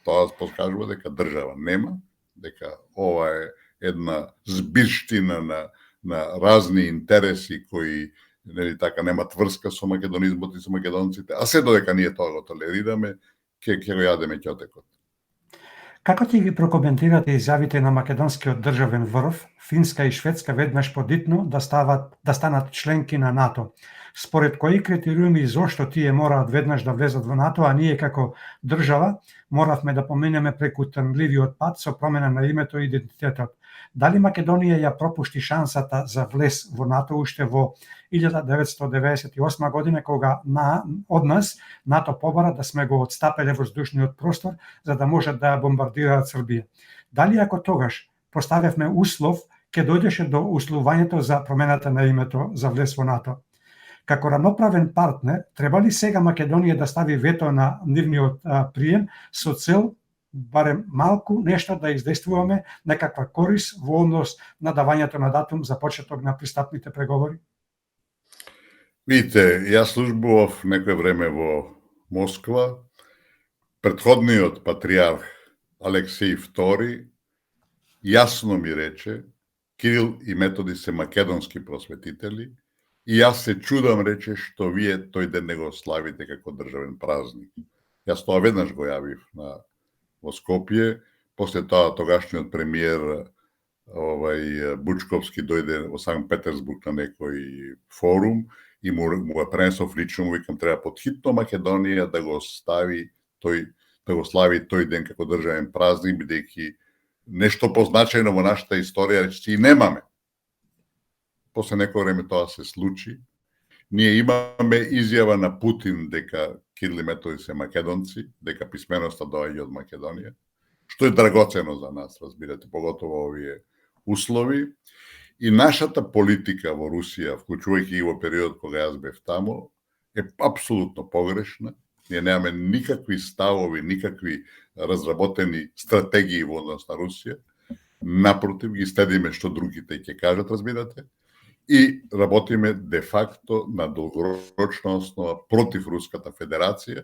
Тоа покажува дека држава нема, дека ова е една збирштина на разни интереси кои, нели така, немат врска со македонизмот и со македонците, а се додека ние тоа го толерираме, ќе го јадеме ќотекот. Како ќе ги прокоментирате изјавите на македонскиот државен врв, Финска и Шведска веднаш подитно да станат членки на НАТО? Според кои критериуми и зошто тие мораат веднаш да влезат во НАТО, а ние како држава моравме да поминеме преку трнливиот пат со промена на името и идентитетот? Дали Македонија ја пропушти шансата за влез во НАТО уште во 1998 година, кога од нас НАТО побара да сме го отстапеле воздушниот простор за да можат да ја бомбардираат Србија? Дали ако тогаш поставевме услов, ќе дојдеше до условувањето за промената на името за влез во НАТО? Како рамноправен партнер, треба ли сега Македонија да стави вето на нивниот прием со цел барем малку нешто да издействуваме некаква корис во однос на давањето на датум за почеток на пристапните преговори? Видите, јас службував некој време во Москва, претходниот патриарх Алексеј II јасно ми рече Кирил и Методи се македонски просветители и јас се чудам, рече, што вие тој ден не го славите како државен празник. Јас тоа веднаш го јавив во Скопје, после тоа тогашниот премиер Бучковски дојде во Санкт Петерсбург на некој форум и му го пренесов лично, му викам треба подхитно Македонија да го слави тој ден како државен празник, бидејќи нешто позначајно во нашата историја речи и немаме. После некој време тоа се случи. Ние имаме изјава на Путин дека Кирил и Методи се македонци, дека писменоста доаѓа од Македонија, што е драгоцено за нас, разбирате, поготово овие услови. И нашата политика во Русија, вклучувајќи и во период кога јас бев тамо, е апсолутно погрешна. Ние немаме никакви ставови, никакви разработени стратегии во однос на Русија. Напротив, ги следиме што другите ќе кажат, разбирате, и работиме де-факто на долгорочна основа против Руската Федерација,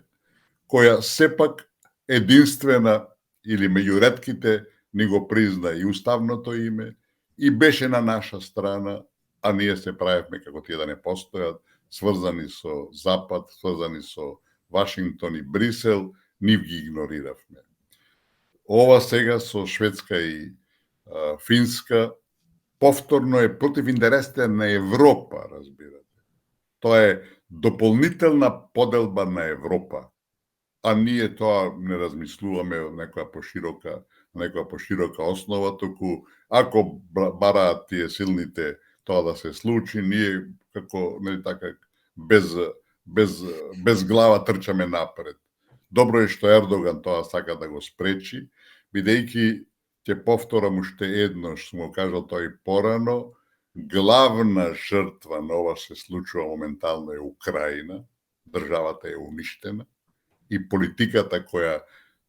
која сепак единствена или меѓу ретките ни го призна и уставното име и беше на наша страна, а ние се правевме како тие да не постојат, сврзани со Запад, сврзани со Вашингтон и Брисел, нив ги игнориравме. Ова сега со Шведска и Финска повторно е против интересите на Европа, разбирате. Тоа е дополнителна поделба на Европа, а ние тоа не размислуваме од некоја поширока основа, туку ако бараат тие силните тоа да се случи, ние како така без глава трчаме напред. Добро е што Ердоган тоа сака да го спречи, бидејќи ќе повторам уште еднош, сум го кажал тоа и порано, главна жртва на ова се случува моментално е Украина, државата е уништена и политиката која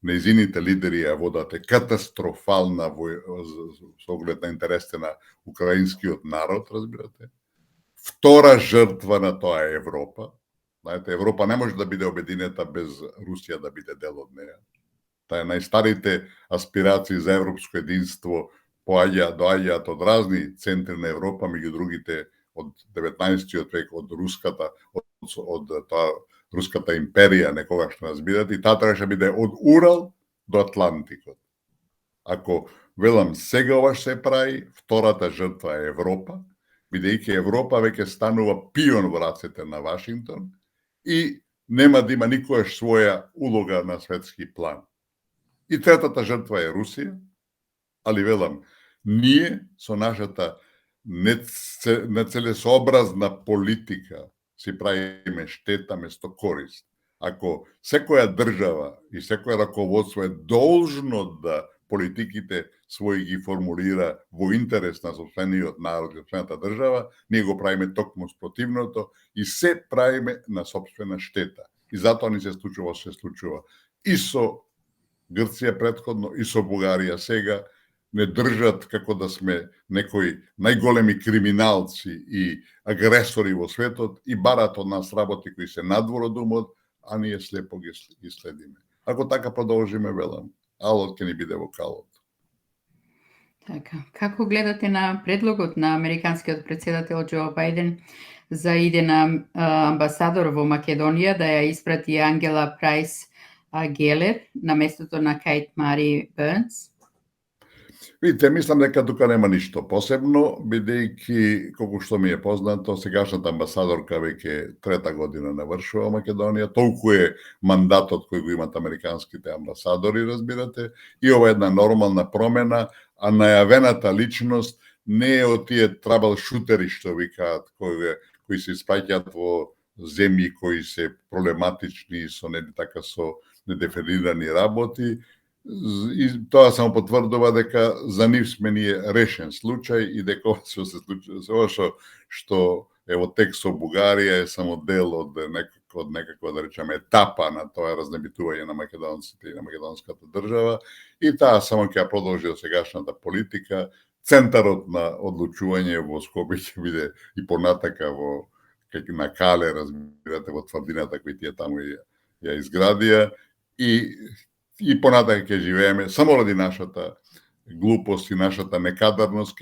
нејзините лидери ја водат е катастрофална со оглед на интересите на украинскиот народ, разбирате. Втора жртва на тоа е Европа. Знаете, Европа не може да биде обединета без Русија да биде дел од неја. Таа најстарите аспирации за европско единство доаѓаат од разни центри на Европа, меѓу другите од 19. век, од Руската империја, некогаш разбирате, и таа требаше биде од Урал до Атлантикот. Ако велам сега ова се прави, втората жртва е Европа, бидејќи Европа веќе станува пион во рацете на Вашингтон и нема да има никојаш своја улога на светски план. И третата жртва е Русија, али велам, ние со нашата нецелесообразна политика си правиме штета место корист. Ако секоја држава и секоја раководство е должно да политиките своји ги формулира во интерес на сопствениот народ и сопствената држава, ние го правиме токму спротивното и се правиме на сопствена штета. И затоа ни се случува и со Грција претходно и со Бугарија сега, не држат како да сме некои најголеми криминалци и агресори во светот и барат од нас работи кои се надвор од умот, а ние слепо ги следиме. Ако така продолжиме, велам, алот ќе ни биде во калот. Така, како гледате на предлогот на американскиот председател Џо Бајден за иде на амбасадор во Македонија да ја испрати Ангела Прајс Гелер на местото на Кейт Мари Бернс? Видите, мислам дека тука нема ништо посебно, бидејќи, колку што ми е познато, сегашната амбасадорка веќе трета година навршува Македонија, толку е мандатот кој го имат американските амбасадори, разбирате, и ова е една нормална промена, а најавената личност не е од тие трабл-шутери што викаат, кои се испаќаат во земји кои се проблематични со недефинирани работи. И тоа само потврдува дека за нив сме ние решен случај и дека ова се случува што е во текст со Бугарија е само дел од некаква, да речеме, етапа на тоа разнебитување на македонците и на македонската држава, и таа само ќе продолжи од сегашната политика. Центарот на одлучување во Скопје ќе биде и понатака на Кале, разбирате, во тврдината кои тие таму ја изградија и понатака ќе живееме само ради нашата глупост и нашата некадарност,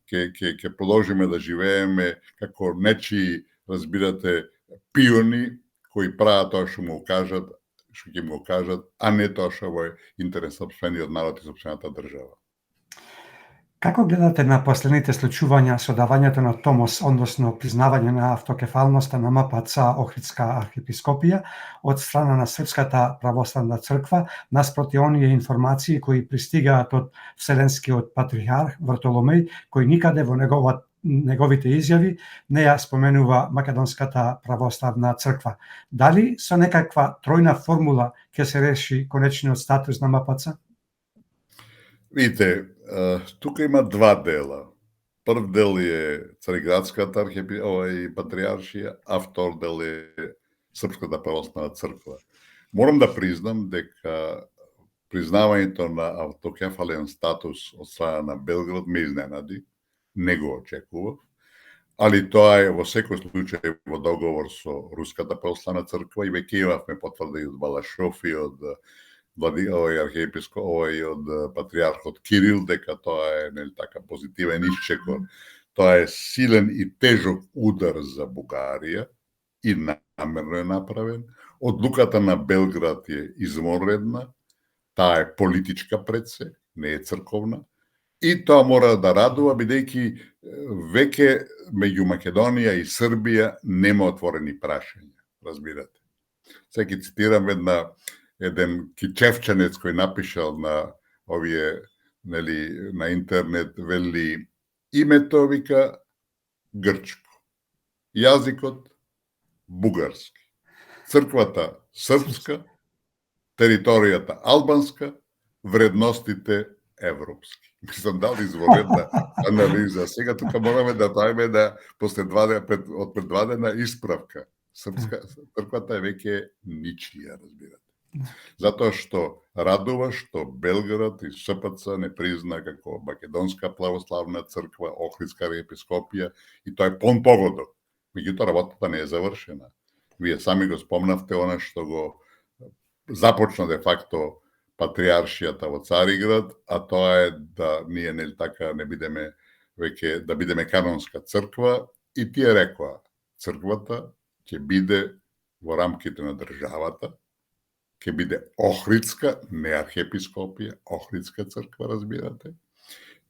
ќе продолжиме да живееме како нечии, разбирате, пиони кои прават тоа што му кажат, што ќе му кажат, а не тоа што е интерес сопствениот народ и сопствената држава. Како гледате на последните случувања со давањето на томос, односно признавање на автокефалноста на МПЦ Охридска архиепископија од страна на Српската православна црква, наспроти оние информации кои пристигаат од Вселенскиот патриарх Вартоломеј, кој никаде во неговите изјави не ја споменува Македонската православна црква? Дали со некаква тројна формула ќе се реши конечниот статус на МПЦ? Видите, тука има два дела. Прв дел е Цариградската патриаршија, а втор дел е Српската православна црква. Морам да признам дека признавањето на автокефален статус од страна на Белград ме изненади, не го очекував, али тоа е во секој случај во договор со Руската православна црква и веќе имавме потврди од Балашов и од архиепископ, од патриархот Кирил, дека тоа е така позитивен исчекор. Тоа е силен и тежок удар за Бугарија и намерно е направен. Одлуката на Белград е извонредна, таа е политичка пред се, не е црковна. И тоа мора да радува, бидејќи веќе меѓу Македонија и Србија нема отворени прашања, разбирате. Сега ќе цитирам еден кичевчанец кој напишал на овие, нели, на интернет, вели името, вика, грчко, јазикот бугарски, црквата српска, територијата албанска, вредностите европски. Мислам, дали извонредна анализа. Сега тука мораме да правиме после од пред 2 дена исправка. Црквата е веќе ничија, разбирате. Затоа што радува што Белград и СПЦ не призна како Македонска православна црква, Охридска архиепископија и тоа е пон погодок. Меѓутоа работата не е завршена. Вие сами го спомнавте она што го започна де факто патриаршијата во Цариград, а тоа е да ние нели така не бидеме веќе да бидеме канонска црква и тие рекоа црквата ќе биде во рамките на државата, ќе биде Охридска, не архиепископија, Охридска црква, разбирате.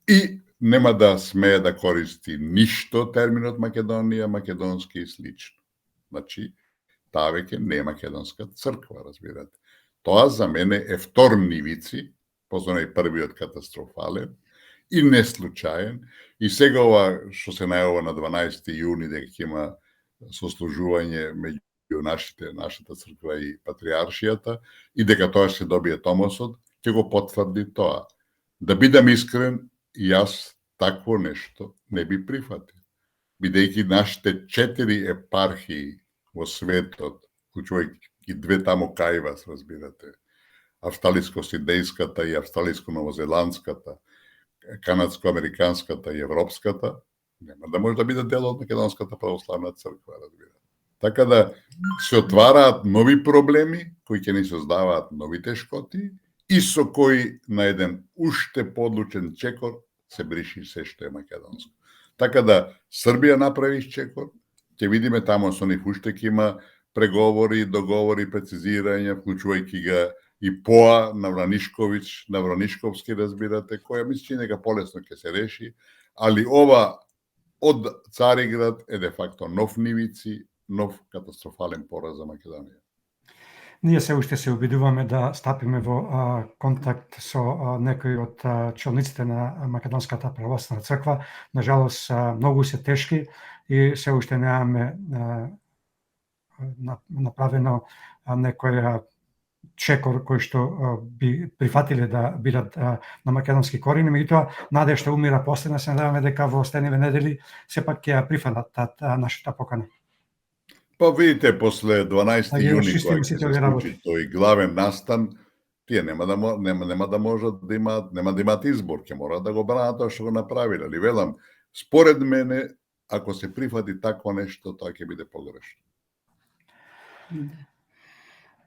И нема да смее да користи ништо терминот Македонија, македонски и слично. Значи, таа веќе не е македонска црква, разбирате. Тоа за мене е втор нивици, познано и првиот катастрофален, и не случаен. И сега ова што се најава на 12 јуни дека ќе има сослужување меѓу нашата црква и патриаршијата и дека тоа се добие томосот, ќе го потврди тоа. Да бидам искрен, јас такво нешто не би прифатил. Бидејќи нашите 4 епархии во светот, вклучувајќи и 2 тамо кај вас, разбирате, австралиско-сиднејската и австралиско-новозеландската, канадско-американската и европската, нема да може да биде дел од Македонската православна црква, разбирате. Така да се отвараат нови проблеми кои ќе ни создаваат нови тешкоти и со кои на еден уште подлучен чекор се бриши се што е македонско. Така да Србија направи чекор, ќе видиме тамо со нив уште ќе има преговори, договори, прецизирања, вклучувајќи ga и ПОА на Вранишковиќ, на Вранишковски, разбирате, која мисли дека полесно ќе се реши, али ова од Цариград е де факто нов нивици, нов катастрофален пораз за Македонија. Ние се уште се обидуваме да стапиме во контакт со некои од челниците на Македонската православна црква. Нажалост, многу се тешки и се уште немаме направено некој чекор кој што би прифатиле да бидат на македонски корени, меѓутоа надежта умира последна, се надеваме дека во следниве недели сепак ќе ја прифатат нашата покана. Па видите, после 12 јуни кога ќе се случи тој главен настан, тие нема да можат да имаат избор, ќе мора да го бранат тоа што го направиле. Али велам, според мене, ако се прифати такво нешто, тоа ќе биде погрешно.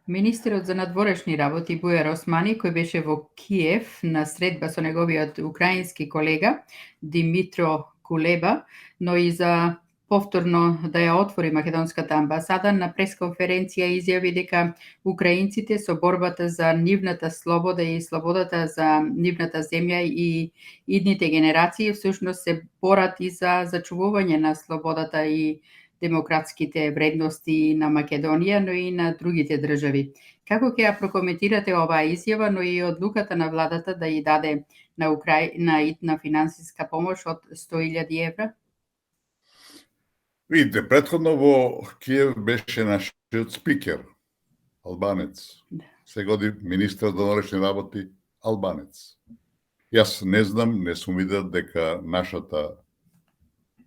Министерот за надворешни работи Бујар Османи, кој беше во Киев на средба со неговиот украински колега Димитро Кулеба, но и за повторно да ја отвори македонската амбасада, на пресконференција изјави дека украинците со борбата за нивната слобода и слободата за нивната земја и идните генерации всушност се борат и за зачувување на слободата и демократските вредности на Македонија, но и на другите држави. Како ќе ја прокоментирате оваа изјава, но и одлуката на владата да ја даде на Украина итна финансиска помош од 100.000 евра? Видите, претходно во Киев беше нашиот спикер, албанец. Сега министр за надворешни работи, албанец. Јас не знам, не сум видел дека нашата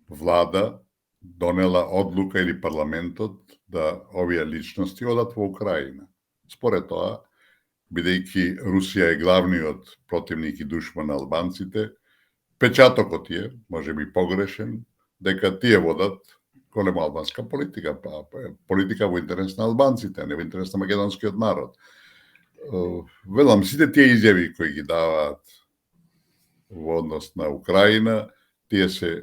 влада донела одлука или парламентот да овие личности одат во Украина. Според тоа, бидејќи Русија е главниот противник и душман на албанците, печатокот е, може би погрешен, дека тие водат голема албанска политика, политика во интерес на албанците, а не во интерес на македонскиот народ. Велам, сите тие изјави кои ги даваат во однос на Украина, тие се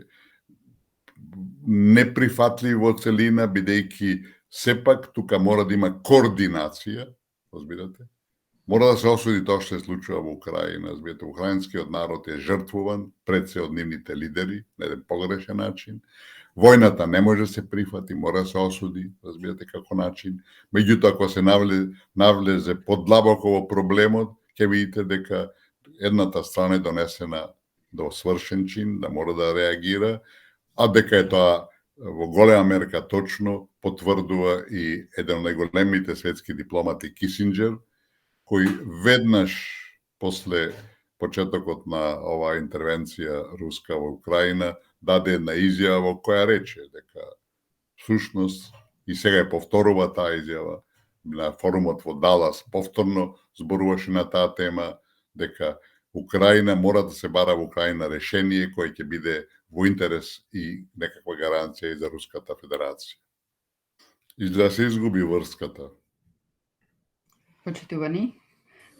неприфатливи во целина, бидејќи сепак тука мора да има координација, разбирате? Мора да се осуди тоа што се случува во Украина, разбирате, украинскиот народ е жртвуван пред се од нивните лидери на еден погрешен начин. Војната не може да се прифати, мора да се осуди, разбирате како начин. Меѓутоа, ако се навлезе подлабоко во проблемот, ќе видите дека едната страна е донесена до свршен чин, да мора да реагира, а дека е тоа во голема мерка точно потврдува и еден од најголемите светски дипломати Кисинџер, кој веднаш после почетокот на оваа интервенција руска во Украина даде една изјава во која рече дека всушност и сега ја повторува таа изјава на форумот во Далас, повторно зборуваше на таа тема дека Украина мора да се бара во Украина решение кое ќе биде во интерес и некаква гаранција и за Руската Федерација. Изгледа се изгуби врската. Почитувани,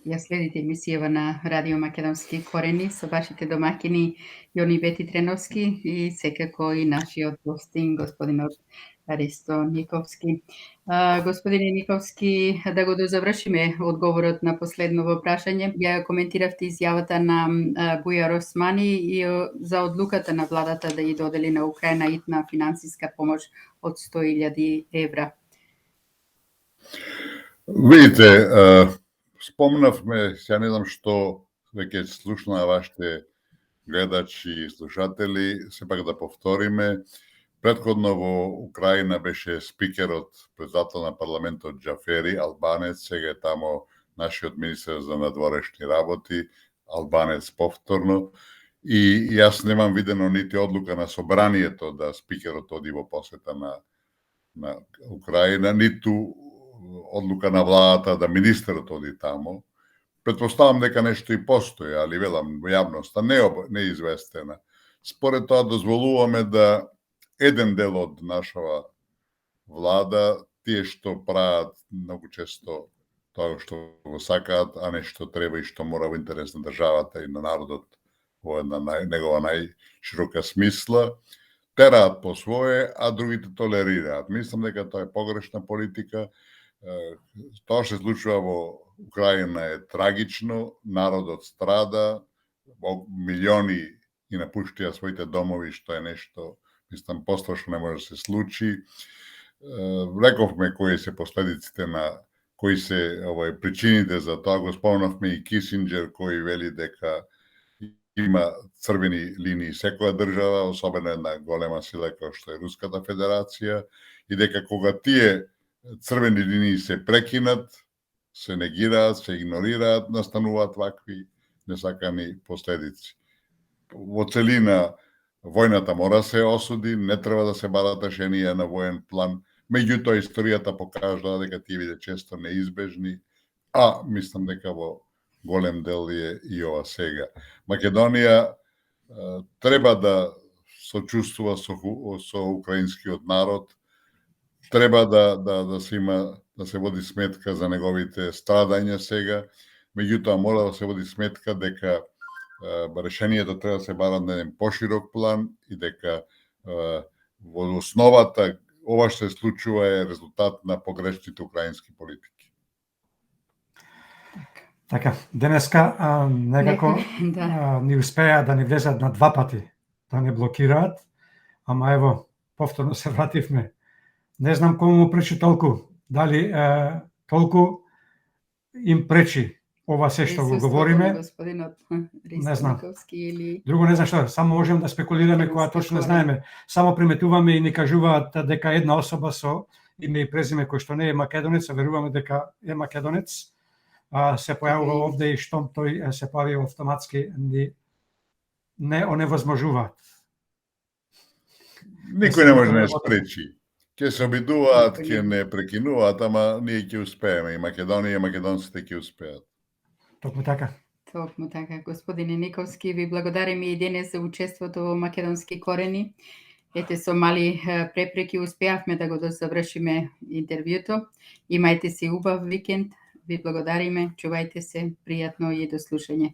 ја следите емисијава на Радио Македонски корени со вашите домакини Јони Бети Треновски и секако и нашиот гостин, господинот Аристо Никовски. Господине Никовски, да го дозавршиме одговорот на последново прашање. Ја коментиравте изјавата на Бујар Османи и за одлуката на владата да ја додели на Украина итна финансиска помош од 100.000 евра. Видите, спомнавме, ја не знам што веќе слушна вашите гледачи и слушатели, сепак да повториме. Предходно во Украина беше спикерот, председател на парламентот Џафери, албанец, сега е тамо нашиот министер за надворешни работи, албанец повторно. И јас немам видено нити одлука на собранието да спикерот оди во посета на Украина, ниту одлука на владата да министерот оди тамо. Предпоставам дека нешто и постои, али велам, јавноста не е известена. Според тоа дозволуваме да еден дел од нашава влада, тие што прават многу често тоа што го сакаат, а не што треба и што мора во интерес на државата и на народот во една негова најширока смисла, тераат по свое, а другите толерираат. Мислам дека тоа е погрешна политика. Тоа што се случува во Украина е трагично, народот страда, милиони и напуштија своите домови, што е нешто, мислам, пострашно не може да се случи. Рековме кои се последиците на кои се причините за тоа, го спомнавме и Кисинџер кој вели дека има црвени линии секоја држава, особено една голема сила како што е Руската Федерација, и дека кога тие црвени линии се прекинат, се негираат, се игнорираат, настануваат вакви несакани последици. Во целина, војната мора да се осуди, не треба да се барат решенија на воен план, меѓутоа историјата покажа дека тие биде често неизбежни, а мислам дека во голем дел е и ова сега. Македонија треба да сочувствува со украинскиот народ, треба да се има, да се води сметка за неговите страдања сега, меѓутоа мора да се води сметка дека решението треба да се бара на еден поширок план и дека во основата ова што се случува е резултат на погрешните украински политики. Така, денеска некако Да. ни успеа да ни влезат на 2 пати, да не блокираат, ама ево, повторно се вративме. Не знам кому му пречи толку, дали толку им пречи ова се што го говориме. Господинот Не знам. Никовски или... Друго не знам што, само можем да спекулираме кога точно не знаеме. Само приметуваме и ни кажуваат дека една особа со име и презиме кој што не е македонец, а веруваме дека е македонец, се појавува овде и штом тој се појави автоматски не оневозможуваат. Никој не може да не спречи. Ќе се обидуваат, ќе не прекинуваат, ама ние ќе успееме и Македонија и македонците ќе успеат. Токму така. Токму така, господине Никовски, ви благодариме и денес за учеството во Македонски корени. Ете, со мали препреки успеавме да го завршиме интервјуто. Имајте си убав викенд. Ви благодариме, чувајте се, пријатно и до слушање.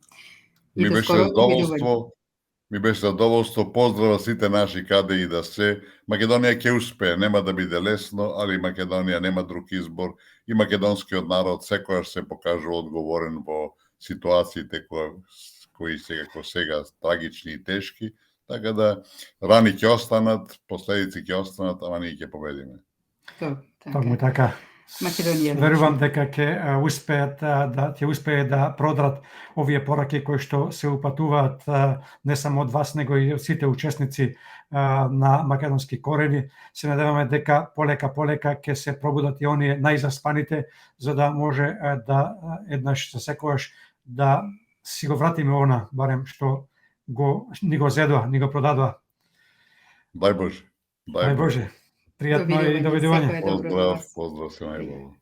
Ми беше задоволство, поздрава сите наши каде и да се. Македонија ќе успее, нема да биде лесно, али Македонија нема друг избор и македонскиот народ секогаш се покажува одговорен во ситуациите кои сега трагични и тешки, така да рани ќе останат, последици ќе останат, ама ние ќе победиме. Токму така. Македонија. Верувам дека ќе успее да продрат овие пораки кои што се упатуваат не само од вас, него и од сите учесници на македонски корени. Се надеваме дека полека ќе се пробудат и оние најзаспаните, за да може да еднаш за секогаш да си го вратиме она, барем што ни го зедоа, ни го продадоа. Дај Боже. Дај Боже. Пријатно и довидување. Поздрав се најболо.